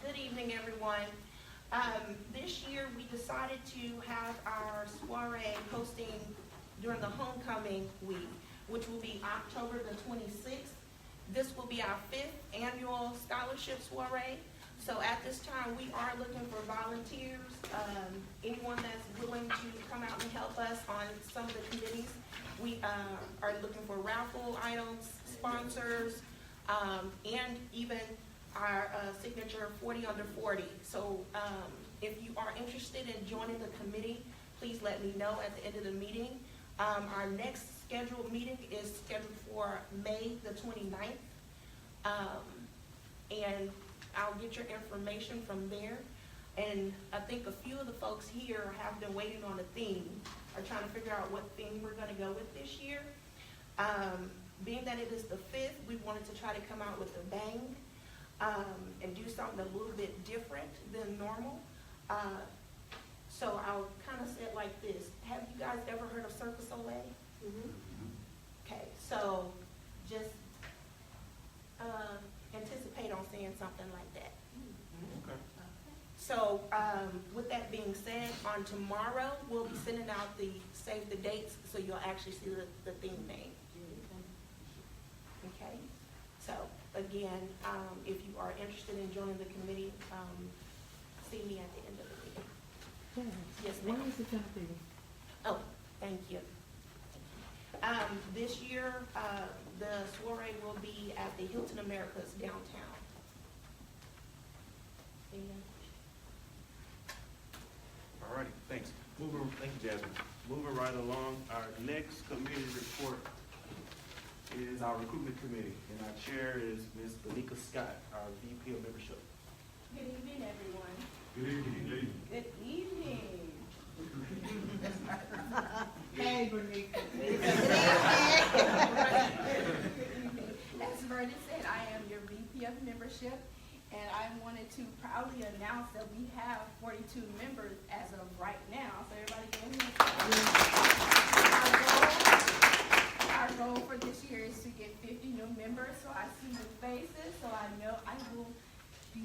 Good evening, everyone. This year, we decided to have our soiree hosting during the homecoming week, which will be October the 26th. This will be our 5th annual scholarship soiree. So at this time, we are looking for volunteers, anyone that's willing to come out and help us on some of the committees. We are looking for raffle items, sponsors, and even our signature 40 under 40. So if you are interested in joining the committee, please let me know at the end of the meeting. Our next scheduled meeting is scheduled for May the 29th. And I'll get your information from there. And I think a few of the folks here have been waiting on a theme, are trying to figure out what theme we're gonna go with this year. Being that it is the 5th, we wanted to try to come out with a bang, and do something a little bit different than normal. So I'll kind of say it like this. Have you guys ever heard of Circus Olay? Okay, so just anticipate on seeing something like that. Okay. So with that being said, on tomorrow, we'll be sending out the save the dates, so you'll actually see the theme name. Okay, so again, if you are interested in joining the committee, see me at the end of the meeting. Yes, ma'am. Where is it gonna be? Oh, thank you. This year, the soiree will be at the Hilton Americas downtown. All righty, thanks. Thank you, Jasmine. Moving right along, our next committee report is our recruitment committee, and our chair is Ms. Benika Scott, our VP of membership. Good evening, everyone. Good evening, lady. Good evening. Hey, Bernice. As Verdis said, I am your VP of membership, And I wanted to proudly announce that we have 42 members as of right now, so everybody give me our goal for this year is to get 50 new members, so I see the faces, so I know I will be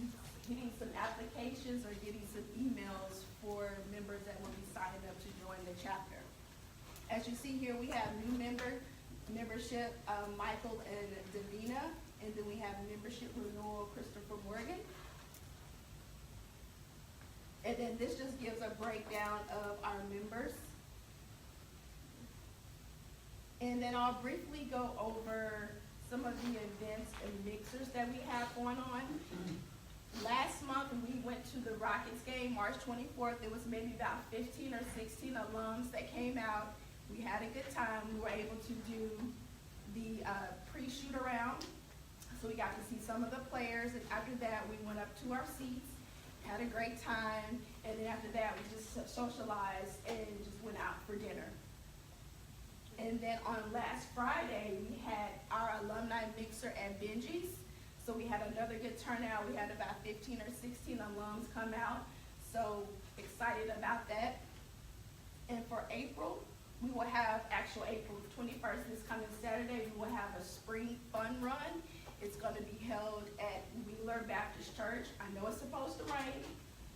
getting some applications or getting some emails for members that will be signing up to join the chapter. As you see here, we have new membership, Michael and Davina, and then we have membership renewal, Christopher Morgan. And then this just gives a breakdown of our members. And then I'll briefly go over some of the events and mixers that we have going on. Last month, we went to the Rockets game, March 24th. There was maybe about 15 or 16 alums that came out. We had a good time. We were able to do the pre-shoot around. So we got to see some of the players, and after that, we went up to our seats, had a great time, and then after that, we just socialized and just went out for dinner. And then on last Friday, we had our alumni mixer at Benji's. So we had another good turnout. We had about 15 or 16 alums come out. So excited about that. And for April, we will have, actual April 21st, this coming Saturday, we will have a spring fun run. It's gonna be held at Wheeler Baptist Church. I know it's supposed to rain.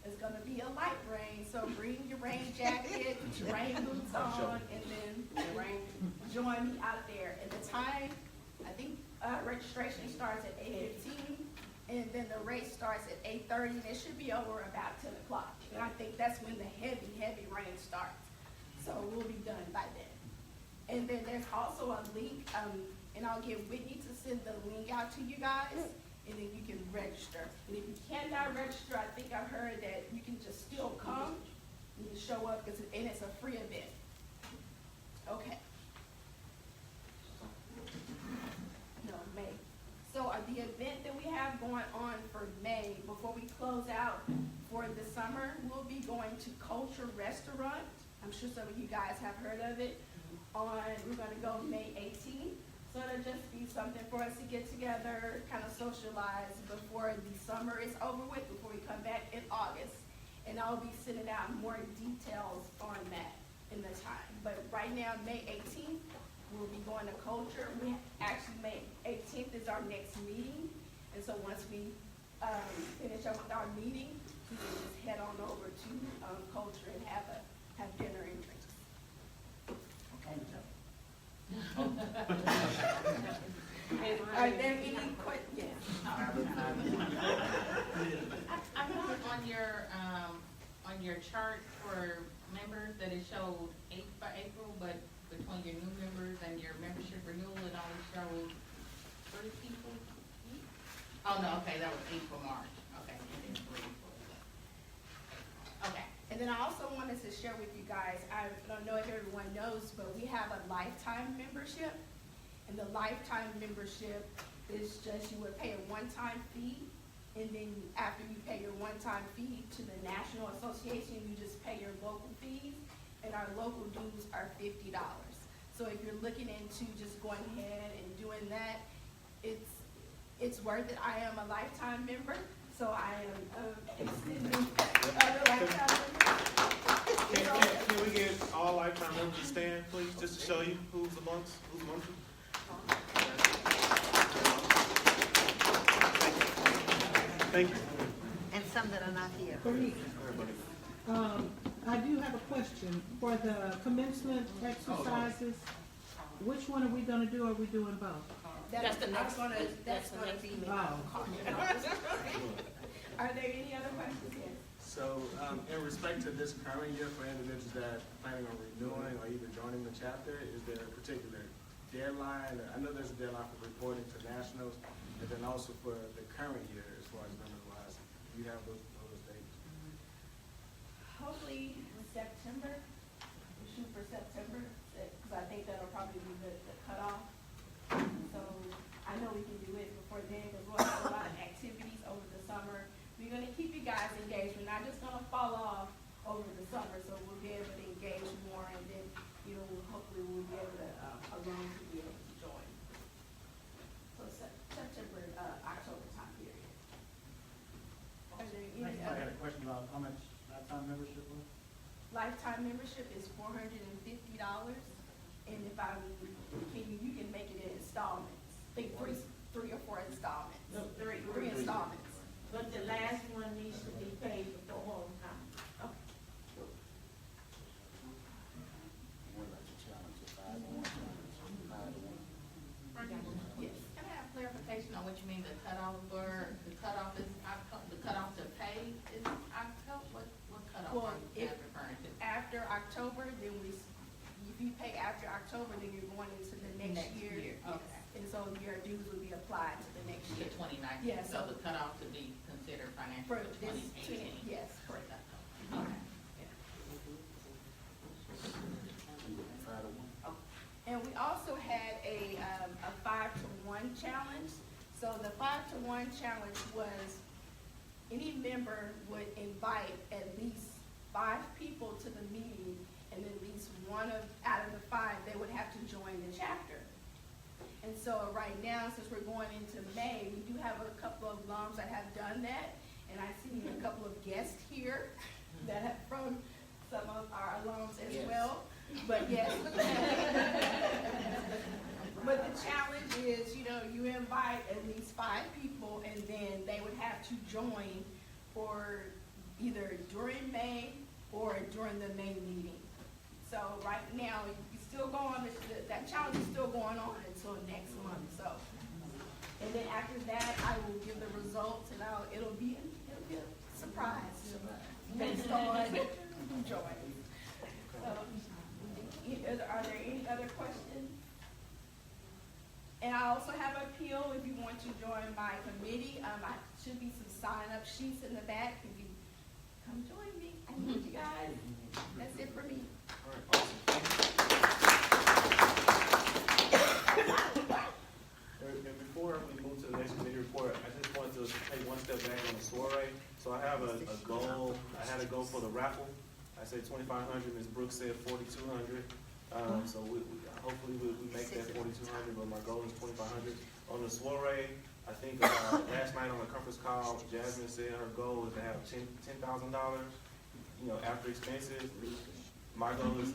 It's gonna be a light rain, so bring your rain jacket, put your rain boots on, and then join me out there. And the time, I think registration starts at 8:15, and then the race starts at 8:30, and it should be over about 10 o'clock. And I think that's when the heavy rain starts. So we'll be done by then. And then there's also a link, and I'll get Whitney to send the link out to you guys, and then you can register. And if you cannot register, I think I heard that you can just still come and you show up, and it's a free event. Okay. No, May. So the event that we have going on for May, before we close out for the summer, we'll be going to Culture Restaurant. I'm sure some of you guys have heard of it. We're gonna go May 18th. So it'll just be something for us to get together, kind of socialize before the summer is over with, before we come back in August. And I'll be sending out more details on that in the time. But right now, May 18th, we'll be going to Culture. May 18th is our next meeting. And so once we finish up with our meeting, we can just head on over to Culture and have dinner and drinks. Are there any questions? Yes. I noticed on your chart for members that it showed by April, but between your new members and your membership renewal, it only showed 3 people. Oh, no, okay, that was April, March. Okay, and then 3. Okay. And then I also wanted to share with you guys, I don't know if everyone knows, but we have a lifetime membership. And the lifetime membership is just, you would pay a one-time fee, and then after you pay your one-time fee to the National Association, you just pay your local fees, and our local dues are $50. So if you're looking into just going ahead and doing that, it's worth it. I am a lifetime member, so I am extending other lifetime members. Can we get all lifetime members to stand, please, just to show you who's amongst you? Thank you. And some that are not here. I do have a question. For the commencement exercises, which one are we gonna do? Are we doing both? That's gonna be. Oh. Are there any other questions? Yes. So, in respect to this current year, for individuals that are planning on renewing or even joining the chapter, is there a particular deadline? I know there's a deadline for reporting to nationals, and then also for the current year, as far as member-wise, do you have those dates? Hopefully in September, we shoot for September, because I think that'll probably be the cutoff. So I know we can do it before then, because we'll have a lot of activities over the summer. We're gonna keep you guys engaged. We're not just gonna fall off over the summer, so we'll be able to engage more, and then, hopefully we'll be able to, alone to be able to join. So September, October time period. lifetime membership is $450, and if you can make it in installments. I think three or four installments. No, three. Three installments. But the last one needs to be paid before homecoming. Yes. Can I have clarification on what you mean, the cutoff is October, the cutoff to pay is October? What cutoff Well, are you referring to? After October, then if you pay after October, then you're going into the next year. Year, Yes. okay. And so your dues will be applied to the next The year. 2019, Yeah, so so- the cutoff to be considered financial For for this, 2018. yes, correct. Okay. And we also had a 5-to-1 challenge. So the 5-to-1 challenge was any member would invite at least 5 people to the meeting, and at least one out of the 5, they would have to join the chapter. And so right now, since we're going into May, we do have a couple of alums that have done that, and I see a couple of guests here that have from some of our alums as well. But yes. But the challenge is, you invite at least 5 people, and then they would have to join for either during May or during the May meeting. So right now, you still go on, that challenge is still going on until next month, so. And then after that, I will give the results, and it'll be a surprise based on who joins. Are there any other questions? And I also have an appeal if you want to join my committee. I should be some sign-up sheets in the back. If you come join me, I need you guys. That's it for me. All right, awesome. And before we move to the next committee report, I just wanted to take one step back on the soiree. So I have a goal. I had a goal for the raffle. I said 2,500. Ms. Brooks said 4,200. So hopefully we make that 4,200. But my goal is 2,500. On the soiree, I think last night on the conference call, Jasmine said her goal is to have $10,000. After expenses. My goal is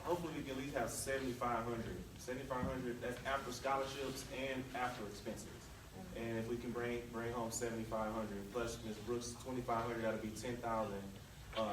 hopefully we can at least have 7,500. 7,500. That's after scholarships and after expenses. And if we can bring home 7,500 plus Ms. Brooks 2,500, that'll be 10,000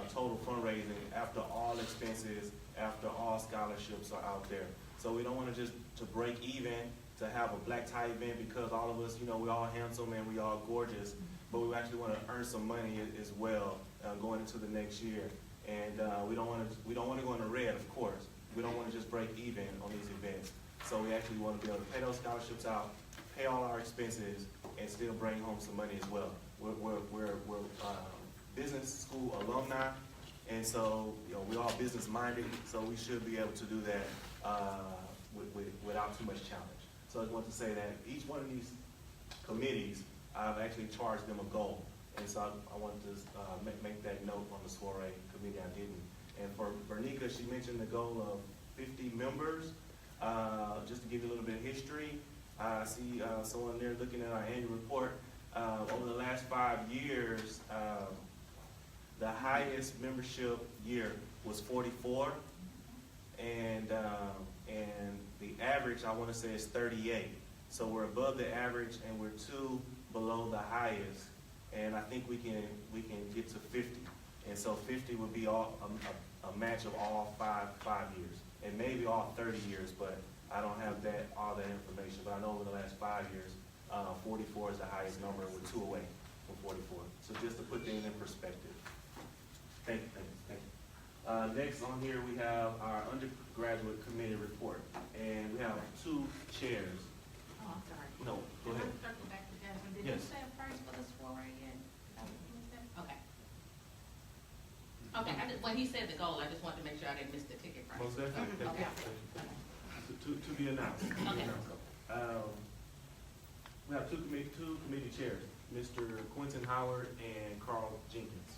total fundraising after all expenses, after all scholarships are out there. So we don't want to just to break even to have a black tie event because all of us, we all handsome and we all gorgeous, but we actually want to earn some money as well going into the next year. And we don't want to go in the red, of course. We don't want to just break even on these events. So we actually want to be able to pay those scholarships out, pay all our expenses, and still bring home some money as well. We're business school alumni, and so we're all business minded. So we should be able to do that without too much challenge. So I just want to say that each one of these committees, I've actually charged them a goal. And so I wanted to make that note on the soiree committee. I didn't. And for Bernica, she mentioned the goal of 50 members. Just to give you a little bit of history, I see someone there looking at our annual report. Over the last 5 years, the highest membership year was 44, and the average I want to say is 38. So we're above the average, and we're 2 below the highest. And I think we can get to 50, and so 50 would be a match of all five years, and maybe all 30 years. But I don't have all that information. But I know over the last 5 years, 44 is the highest number. We're 2 away from 44. So just to put things in perspective. Thank you. Next on here we have our undergraduate committee report, and we have 2 chairs. Oh, I'm sorry. No, go Can ahead. I circle back to Jasmine? Did Yes. you say a price for the soiree yet? Okay. Okay, when he said the goal, I just wanted to make sure I didn't miss the ticket price. Most definitely. Okay. To be announced. Okay. We have two committee chairs, Mr. Quentin Howard and Carl Jenkins.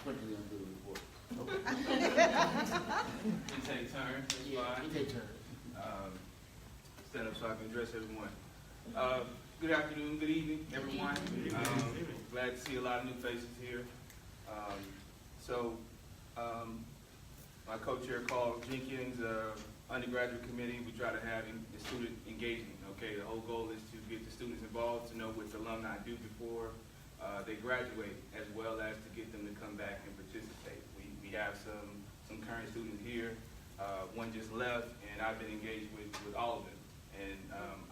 Quickly undo the report. Okay. We take turns, that's fine. We take turns. Stand up so I can address everyone. Good afternoon, good evening, everyone. Glad to see a lot of new faces here. So My co-chair, Carl Jenkins, undergraduate committee, we try to have student engagement, okay? The whole goal is to get the students involved, to know what the alumni do before they graduate, as well as to get them to come back and participate. We have some current students here. One just left, and I've been engaged with all of them. And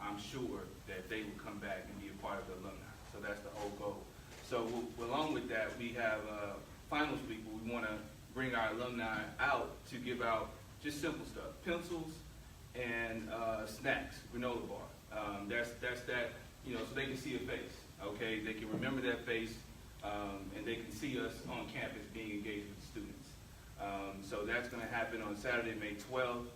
I'm sure that they will come back and be a part of the alumni. So that's the whole goal. So along with that, we have finals week where we want to bring our alumni out to give out just simple stuff, pencils and snacks, granola bar. That's that, you know, so they can see a face, okay? They can remember that face, and they can see us on campus being engaged with students. So that's going to happen on Saturday, May 12th.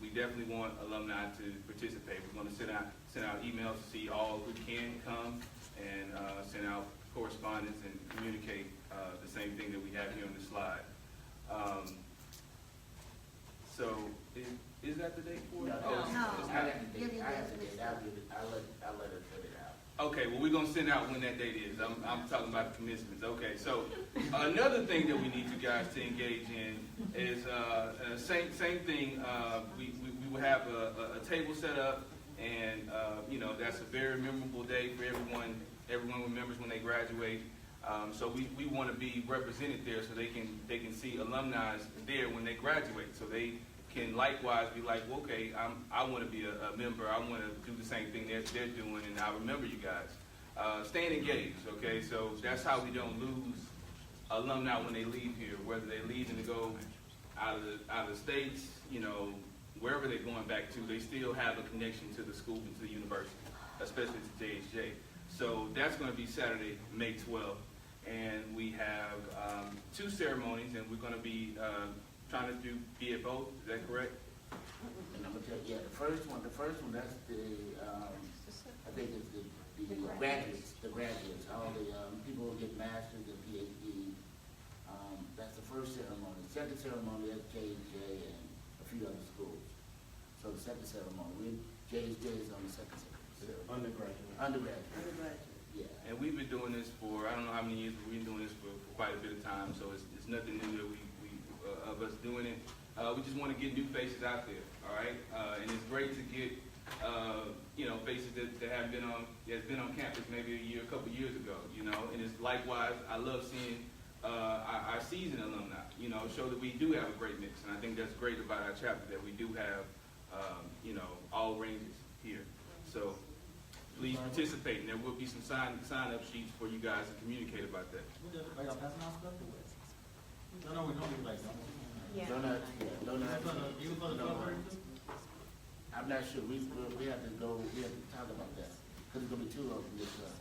We definitely want alumni to participate. We're going to send out emails to see all who can come, and send out correspondence and communicate the same thing that we have here on the slide. So is that the date for it? No. It's not. I have the date. I'll let her fill it out. Okay, well, we're gonna send out when that date is. I'm talking about the commencements. Okay, so another thing that we need you guys to engage in is same thing. We will have a table set up, and you know, that's a very memorable day for everyone. Everyone remembers when they graduate. So we want to be represented there, so they can see alumni there when they graduate, so they can likewise be like, well, okay, I want to be a member. I want to do the same thing they're doing, and I remember you guys. Staying engaged, okay? So that's how we don't lose alumni when they leave here, whether they're leaving to go out of the states, you know, wherever they're going back to, they still have a connection to the school and to the university, especially to JHJ. So that's going to be Saturday, May 12th, and we have 2 ceremonies, and we're going to be trying to be at both. Is that correct? And I'm gonna tell you, yeah, the first one, that's the, I think it's the graduates, all the people who get masters and PhD. That's the first ceremony. The second ceremony is JHJ and a few other schools. So the second ceremony, JHJ is on the second ceremony. Undergraduate. Yeah. And we've been doing this for, I don't know how many years, but we've been doing this for quite a bit of time, so it's nothing new that we of us doing it. We just want to get new faces out there, all right? And it's great to get, you know, faces that have been on campus maybe a couple years ago, you know? And it's likewise, I love seeing our seasoned alumni, you know, show that we do have a great mix. And I think that's great about our chapter, that we do have, you know, all ranges here. So please participate, and there will be some sign-up sheets for you guys to communicate about that. I'm not sure. We have to go. We have to talk about that because there's gonna be 2 of them this time.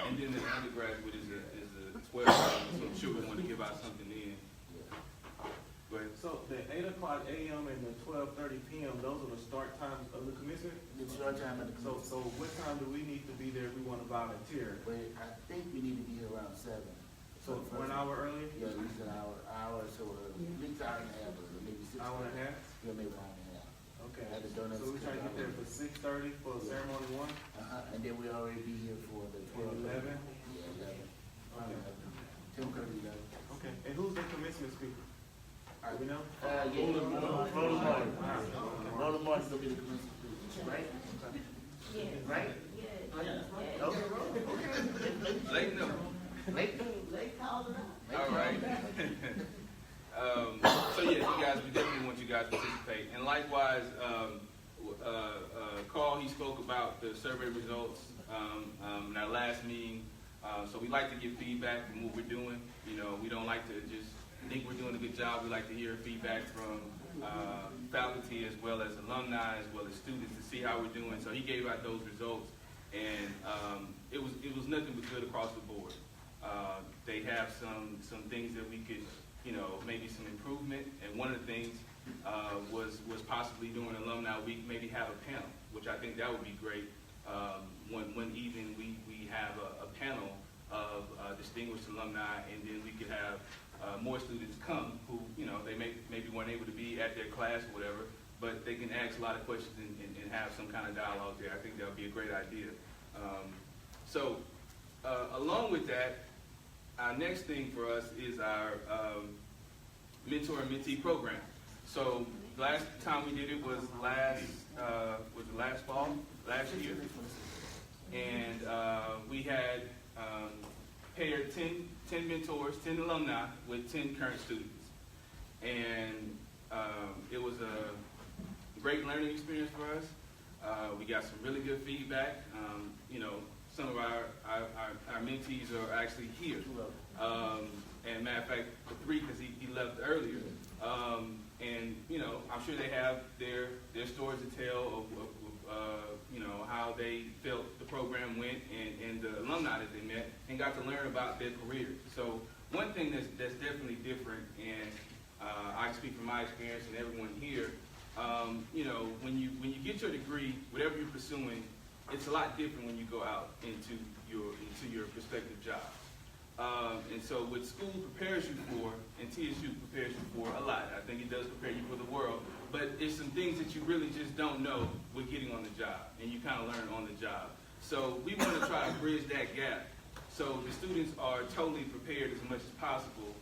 And then the undergraduate is a 12, so I'm sure we want to give out something then. Go ahead. So the 8 o'clock a.m. and the 12:30 p.m., those are the start times of the commencement? The start time of the commencement. So what time do we need to be there if we want to volunteer? But I think we need to be here around 7. So 1 hour earlier? Yeah, at least an hour or so early. At least an hour and a half early, maybe 6. Hour and a half? Yeah, maybe an hour and a half. Okay. At the donuts. So we try to get there for 6:30 for ceremony 1? And then we already be here for the 12. 11? Yeah, 11. Okay. 10:30, 11. Okay. And who's the commencement speaker? Do we know? Roland Martin is gonna be the commencement speaker, right? Yeah. Right? Yeah. Okay. Late no. All right. So yeah, you guys, we definitely want you guys to participate. And likewise, Carl, he spoke about the survey results in our last meeting. So we like to get feedback from what we're doing. You know, we don't like to just think we're doing a good job. We like to hear feedback from faculty as well as alumni, as well as students, to see how we're doing. So he gave out those results, and it was nothing but good across the board. They have some things that we could, you know, maybe some improvement. And one of the things was possibly during Alumni Week, maybe have a panel, which I think that would be great. One evening we have a panel of distinguished alumni, and then we could have more students come who, you know, they maybe weren't able to be at their class or whatever, but they can ask a lot of questions and have some kind of dialogue there. I think that would be a great idea. So along with that, our next thing for us is our mentor and mentee program. So last time we did it was last fall, last year, and we had paired 10 mentors, 10 alumni with 10 current students, and it was a great learning experience for us. We got some really good feedback. Some of our mentees are actually here. And matter of fact, the 3, because he left earlier. And I'm sure they have their stories to tell of how they felt the program went and the alumni that they met and got to learn about their careers. So one thing that's definitely different, and I speak from my experience and everyone here, when you get your degree, whatever you're pursuing, it's a lot different when you go out into your prospective jobs. And so what school prepares you for, and TSU prepares you for a lot. I think it does prepare you for the world, but it's some things that you really just don't know with getting on the job, and you kind of learn on the job. So we want to try to bridge that gap so the students are totally prepared as much as possible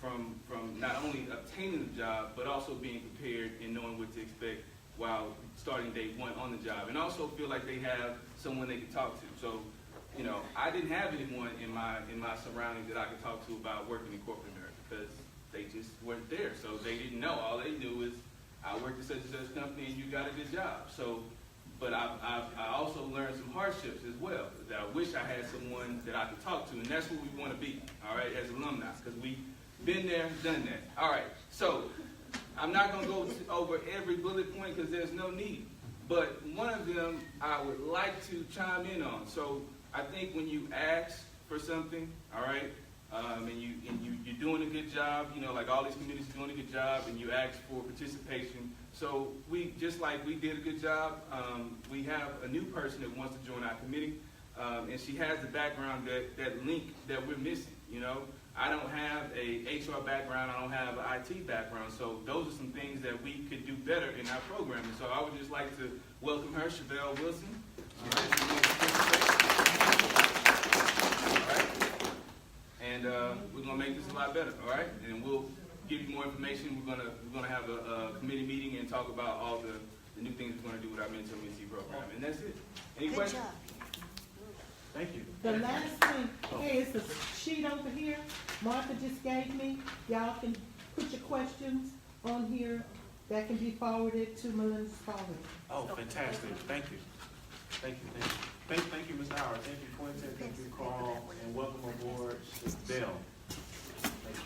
from not only obtaining the job, but also being prepared and knowing what to expect while starting day 1 on the job, and also feel like they have someone they can talk to. So, I didn't have anyone in my surroundings that I could talk to about working in corporate America because they just weren't there. So they didn't know. All they knew is I worked at such and such company and you got a good job. So, but I also learned some hardships as well that I wish I had someone that I could talk to, and that's what we want to be, all right, as alumni, because we've been there, done that. All right, so I'm not going to go over every bullet point because there's no need. But one of them I would like to chime in on. So I think when you ask for something, all right, and you're doing a good job, like all these communities are doing a good job, and you ask for participation. So just like we did a good job, we have a new person that wants to join our committee, and she has the background, that link that we're missing, I don't have a HR background, I don't have an IT background, so those are some things that we could do better in our program. And so I would just like to welcome her, Chevelle Wilson. All right. And we're gonna make this a lot better, all right? And we'll give you more information. We're gonna have a committee meeting and talk about all the new things we're gonna do with our mentor mentee program. And that's it. Any questions? Thank you. The last thing, hey, it's a sheet over here Martha just gave me. Y'all can put your questions on here. That can be forwarded to Melinda Spalding. Oh, fantastic. Thank you. Thank you. Thank you, Mr. Howard. Thank you, Quentin. Thank you, Carl. And welcome aboard, Bell. Thank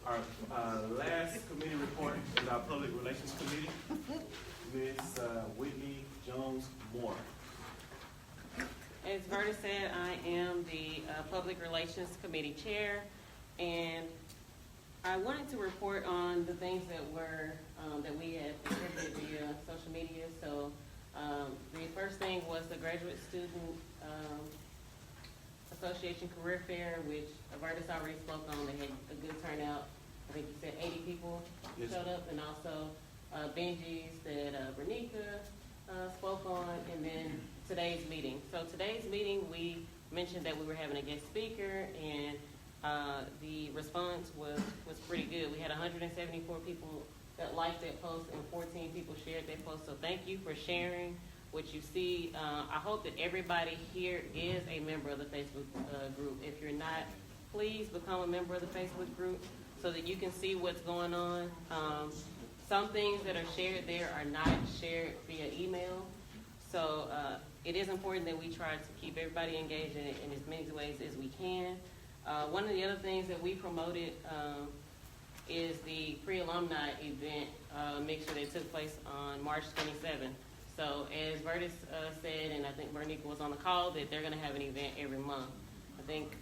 you. Our last committee report is our Public Relations Committee. Ms. Whitney Jones-Moore. As Verdis said, I am the Public Relations Committee Chair, and I wanted to report on the things that we had contributed via social media. So the first thing was the Graduate Student Association Career Fair, which Verdis already spoke on. They had a good turnout. I think you said 80 people showed up, and also Benji's that Renika spoke on, and then today's meeting. So today's meeting, we mentioned that we were having a guest speaker, and the response was pretty good. We had 174 people that liked that post, and 14 people shared that post. So thank you for sharing what you see. I hope that everybody here is a member of the Facebook group. If you're not, please become a member of the Facebook group so that you can see what's going on. Some things that are shared there are not shared via email. So it is important that we try to keep everybody engaged in as many ways as we can. One of the other things that we promoted is the pre-alumni event mixture that took place on March 27th. So as Verdis said, and I think Bernica was on the call, that they're going to have an event every month. I think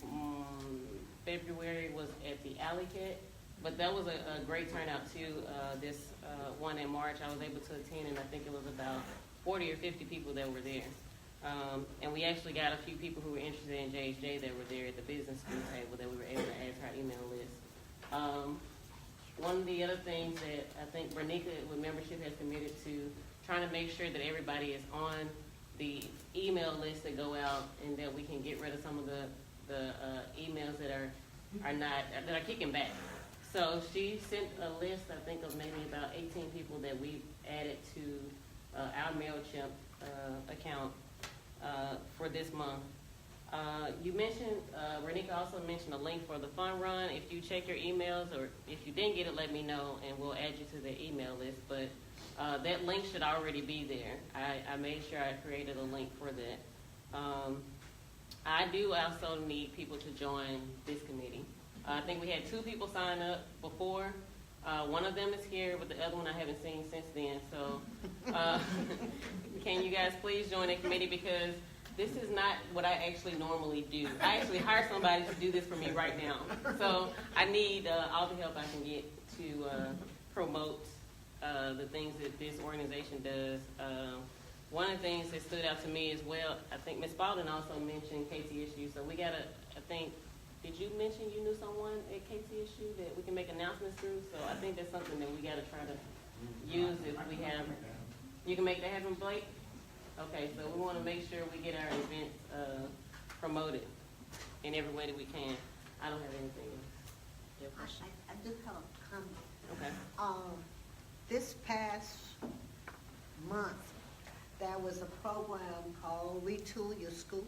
February was at the Alley Cat, but that was a great turnout too. This one in March, I was able to attend, and I think it was about 40 or 50 people that were there. And we actually got a few people who were interested in JHJ that were there at the business school table that we were able to add to our email list. One of the other things that I think Bernica with membership has committed to trying to make sure that everybody is on the email lists that go out, and that we can get rid of some of the emails that are kicking back. So she sent a list, I think, of maybe about 18 people that we added to our MailChimp account for this month. You mentioned, Renika also mentioned a link for the fund run. If you check your emails, or if you didn't get it, let me know, and we'll add you to the email list. But that link should already be there. I made sure I created a link for that. I do also need people to join this committee. I think we had 2 people sign up before. One of them is here, but the other one I haven't seen since then. So can you guys please join the committee, because this is not what I actually normally do. I actually hire somebody to do this for me right now. So I need all the help I can get to promote the things that this organization does. One of the things that stood out to me as well, I think Ms. Spalding also mentioned KTSU. So we gotta, I think, did you mention you knew someone at KTSU that we can make announcements through? So I think that's something that we gotta try to use if we have. You can make that happen, Blake? Okay, so we wanna make sure we get our events promoted in every way that we can. I don't have anything else. You have a question? I do have a comment. Okay. This past month, there was a program called Retool Your School.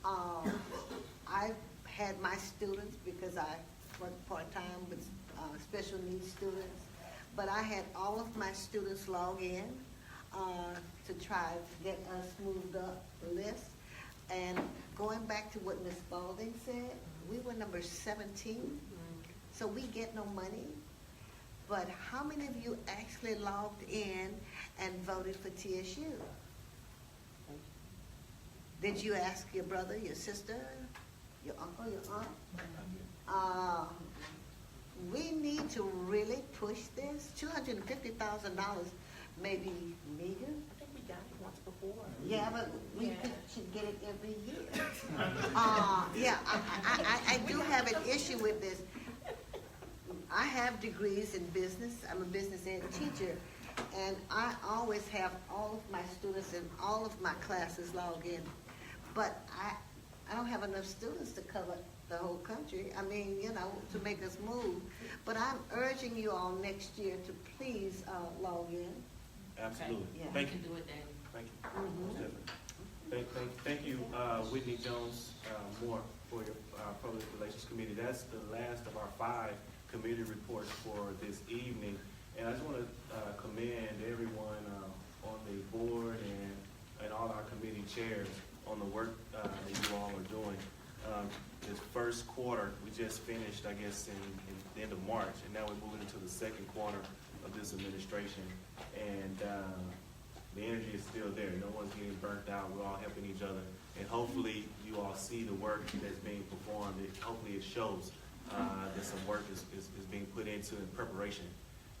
I had my students, because I work part-time with special needs students, but I had all of my students log in to try to get us moved up the list. And going back to what Ms. Spalding said, we were number 17, so we get no money. But how many of you actually logged in and voted for TSU? Did you ask your brother, your sister, your uncle, your aunt? We need to really push this. $250,000 may be meager. I think we got it once before. Yeah, but we should get it every year. Yeah, I do have an issue with this. I have degrees in business. I'm a business ed teacher, and I always have all of my students in all of my classes log in. But I don't have enough students to cover the whole country. I mean, you know, to make us move. But I'm urging you all next year to please log in. Absolutely. Yeah. Thank you. can do it, Danny. Thank you. Most definitely. Thank you, Whitney Jones Moore, for your Public Relations Committee. That's the last of our 5 committee reports for this evening. And I just want to commend everyone on the board and all our committee chairs on the work that you all are doing. This first quarter, we just finished, I guess, in the end of March, and now we're moving into the second quarter of this administration. And the energy is still there. No one's getting burnt out. We're all helping each other. And hopefully you all see the work that's being performed. Hopefully it shows that some work is being put into in preparation.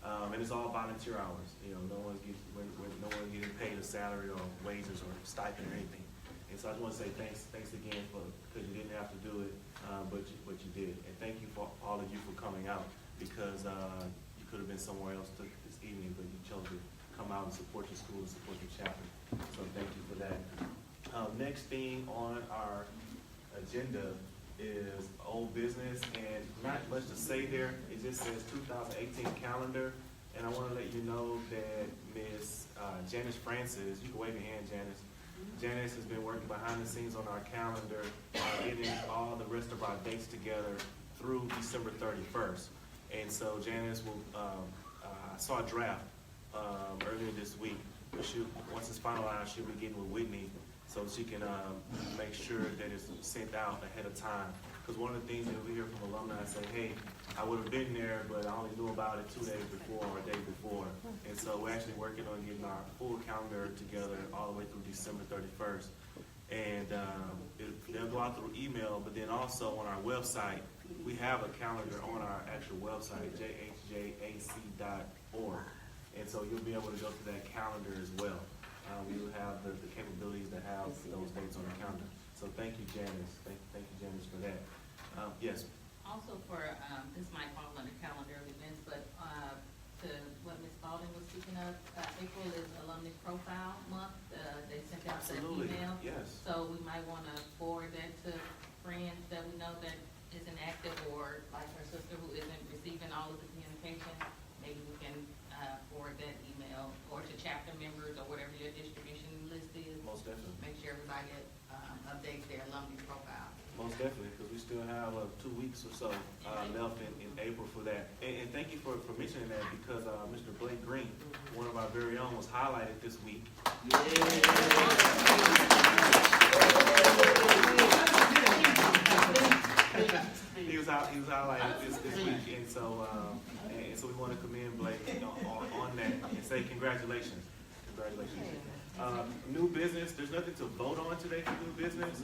And it's all volunteer hours. You know, no one's getting paid a salary or wages or stipend or anything. And so I just want to say thanks again because you didn't have to do it, but you did. And thank you for all of you for coming out, because you could have been somewhere else this evening, but you chose to come out and support your school and support your chapter. So thank you for that. Next thing on our agenda is old business, and not much to say there. It just says 2018 calendar, and I want to let you know that Ms. Janice Francis, you can wave your hand, Janice. Janice has been working behind the scenes on our calendar, getting all the rest of our dates together through December 31st. And so Janice will, I saw a draft earlier this week, but once it's finalized, she'll be getting with Whitney so she can make sure that it's sent out ahead of time. Because one of the things that we hear from alumni say, hey, I would have been there, but I only knew about it 2 days before or a day before. And so we're actually working on getting our full calendar together all the way through December 31st. And they'll go out through email, but then also on our website, we have a calendar on our actual website, JHJSB.org. And so you'll be able to go to that calendar as well. We will have the capabilities to have those dates on the calendar. So thank you, Janice. Thank you, Janice, for that. Yes. Also for, this might fall under calendar of events, but to what Ms. Spalding was speaking of, April is Alumni Profile Month. They sent out that Absolutely, email. yes. So we might wanna forward that to friends that we know that isn't active, or like our sister who isn't receiving all of the communication. Maybe we can, forward that email, or to chapter members, or whatever your distribution list is. Most definitely. Make sure everybody, updates their alumni profile. Most definitely, because we still have 2 weeks or so left in April for that. And thank you for mentioning that, because Mr. Blake Green, one of our very own, was highlighted this week. He was highlighted this week, and so we want to commend Blake on that and say congratulations. New business, there's nothing to vote on today for new business,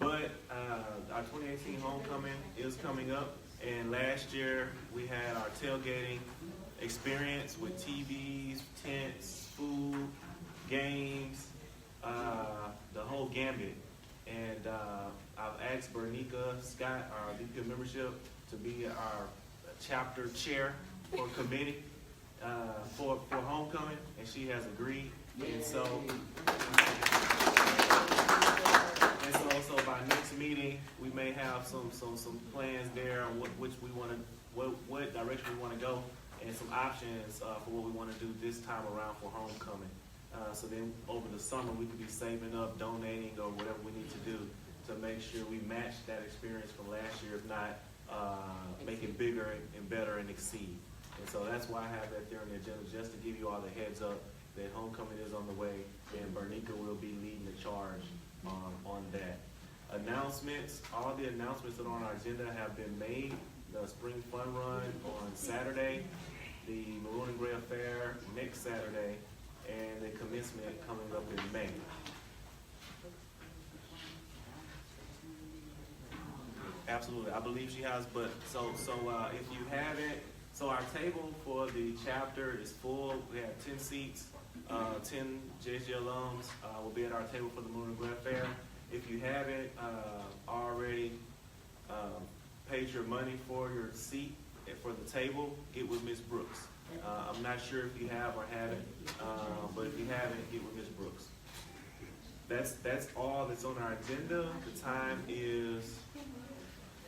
but our 2018 homecoming is coming up, and last year we had our tailgating experience with TVs, tents, food, games, the whole gambit. And I've asked Bernica Scott, our VP of membership, to be our chapter chair for committee for homecoming, and she has agreed. And so by next meeting, we may have some plans there on what direction we want to go, and some options for what we want to do this time around for homecoming. So then over the summer, we could be saving up, donating, or whatever we need to do to make sure we match that experience from last year, if not make it bigger and better and exceed. And so that's why I have that there on the agenda, just to give you all the heads up that homecoming is on the way, and Bernica will be leading the charge on that. Announcements, all the announcements that are on our agenda have been made. The Spring Fun Run on Saturday, the Maroon and Gray Affair next Saturday, and the commencement coming up in May. Absolutely, I believe she has, but so if you haven't, so our table for the chapter is full. We have 10 seats, 10 JHJ alums will be at our table for the Maroon and Gray Affair. If you haven't already paid your money for your seat for the table, get with Ms. Brooks. I'm not sure if you have or haven't, but if you haven't, get with Ms. Brooks. That's all that's on our agenda. The time is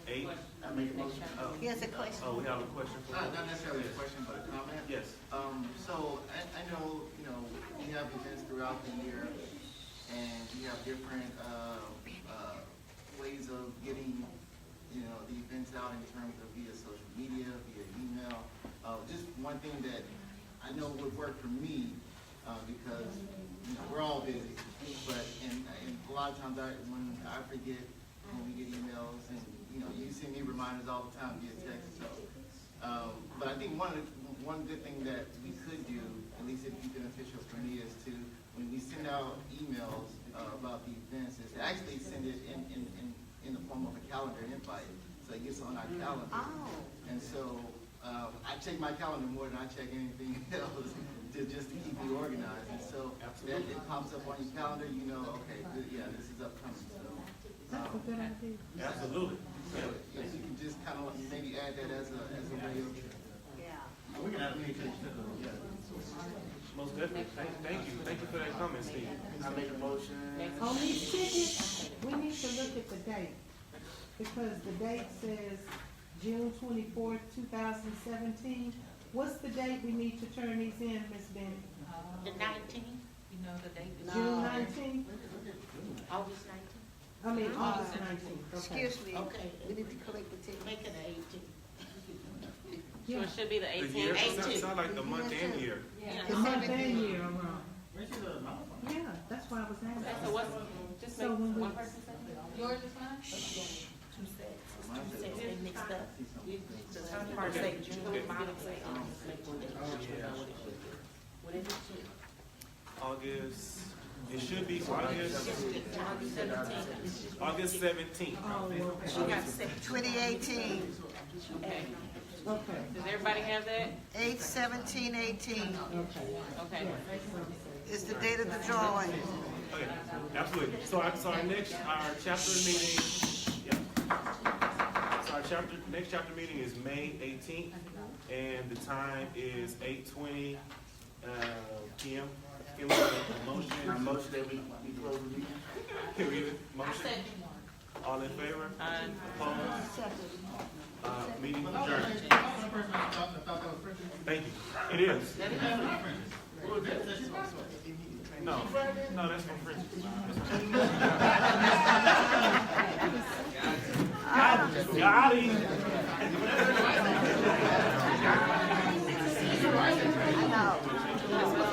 8. I make a motion. He has a question. Oh, we have a question for you? Not necessarily a question, but a comment. Yes. So I know, you have events throughout the year, and you have different ways of getting, the events out in terms of via social media, via email. Just one thing that I know would work for me, because we're all busy, but and a lot of times when I forget when we get emails, and you send me reminders all the time via text. So, but I think one good thing that we could do, at least it'd be beneficial for me, is to, when we send out emails about the events, is to actually send it in the form of a calendar invite, so it gets on our calendar. Oh. And so I check my calendar more than I check anything else, just to keep me organized. And so that it pops up on your calendar, okay, good, yeah, this is upcoming. So That's a good idea. Absolutely. so if you can just kind of maybe add that as a way of. Yeah. We can add a communication. Most definitely. Thank you. Thank you for that comment, Steve. I make a motion. On these tickets, we need to look at the date, because the date says June 24th, 2017. What's the date we need to turn these in, Ms. Bennett? The 19th, You know the date is. June 19th? August 19th. I mean, August 19th, okay. Excuse me. Okay. We need to collect the ticket. Make it the 18th. So it should be the The year, 18th. it sounds like the month and year. The month and year, I'm wrong. Yeah, that's why I was Okay, asking. so what's, just So make when we- one person say? Yours is fine? Two sets, they mixed up. The top part say June, the bottom say August. What is it? August, it should be August August 17th. Oh, okay. She got 2018, Okay. Okay. Does everybody have that? 8/17/18 Okay. is the date of the drawing. Okay, absolutely. So our chapter meeting, yeah. So our next chapter meeting is May 18th. and the time is 8:20 p.m. Can we get a motion? I motion that we close the meeting. Can we get a motion? All in favor? Opposed? Meeting adjourned. Thank you. It is. No, that's from French. Y'all out of here. I know.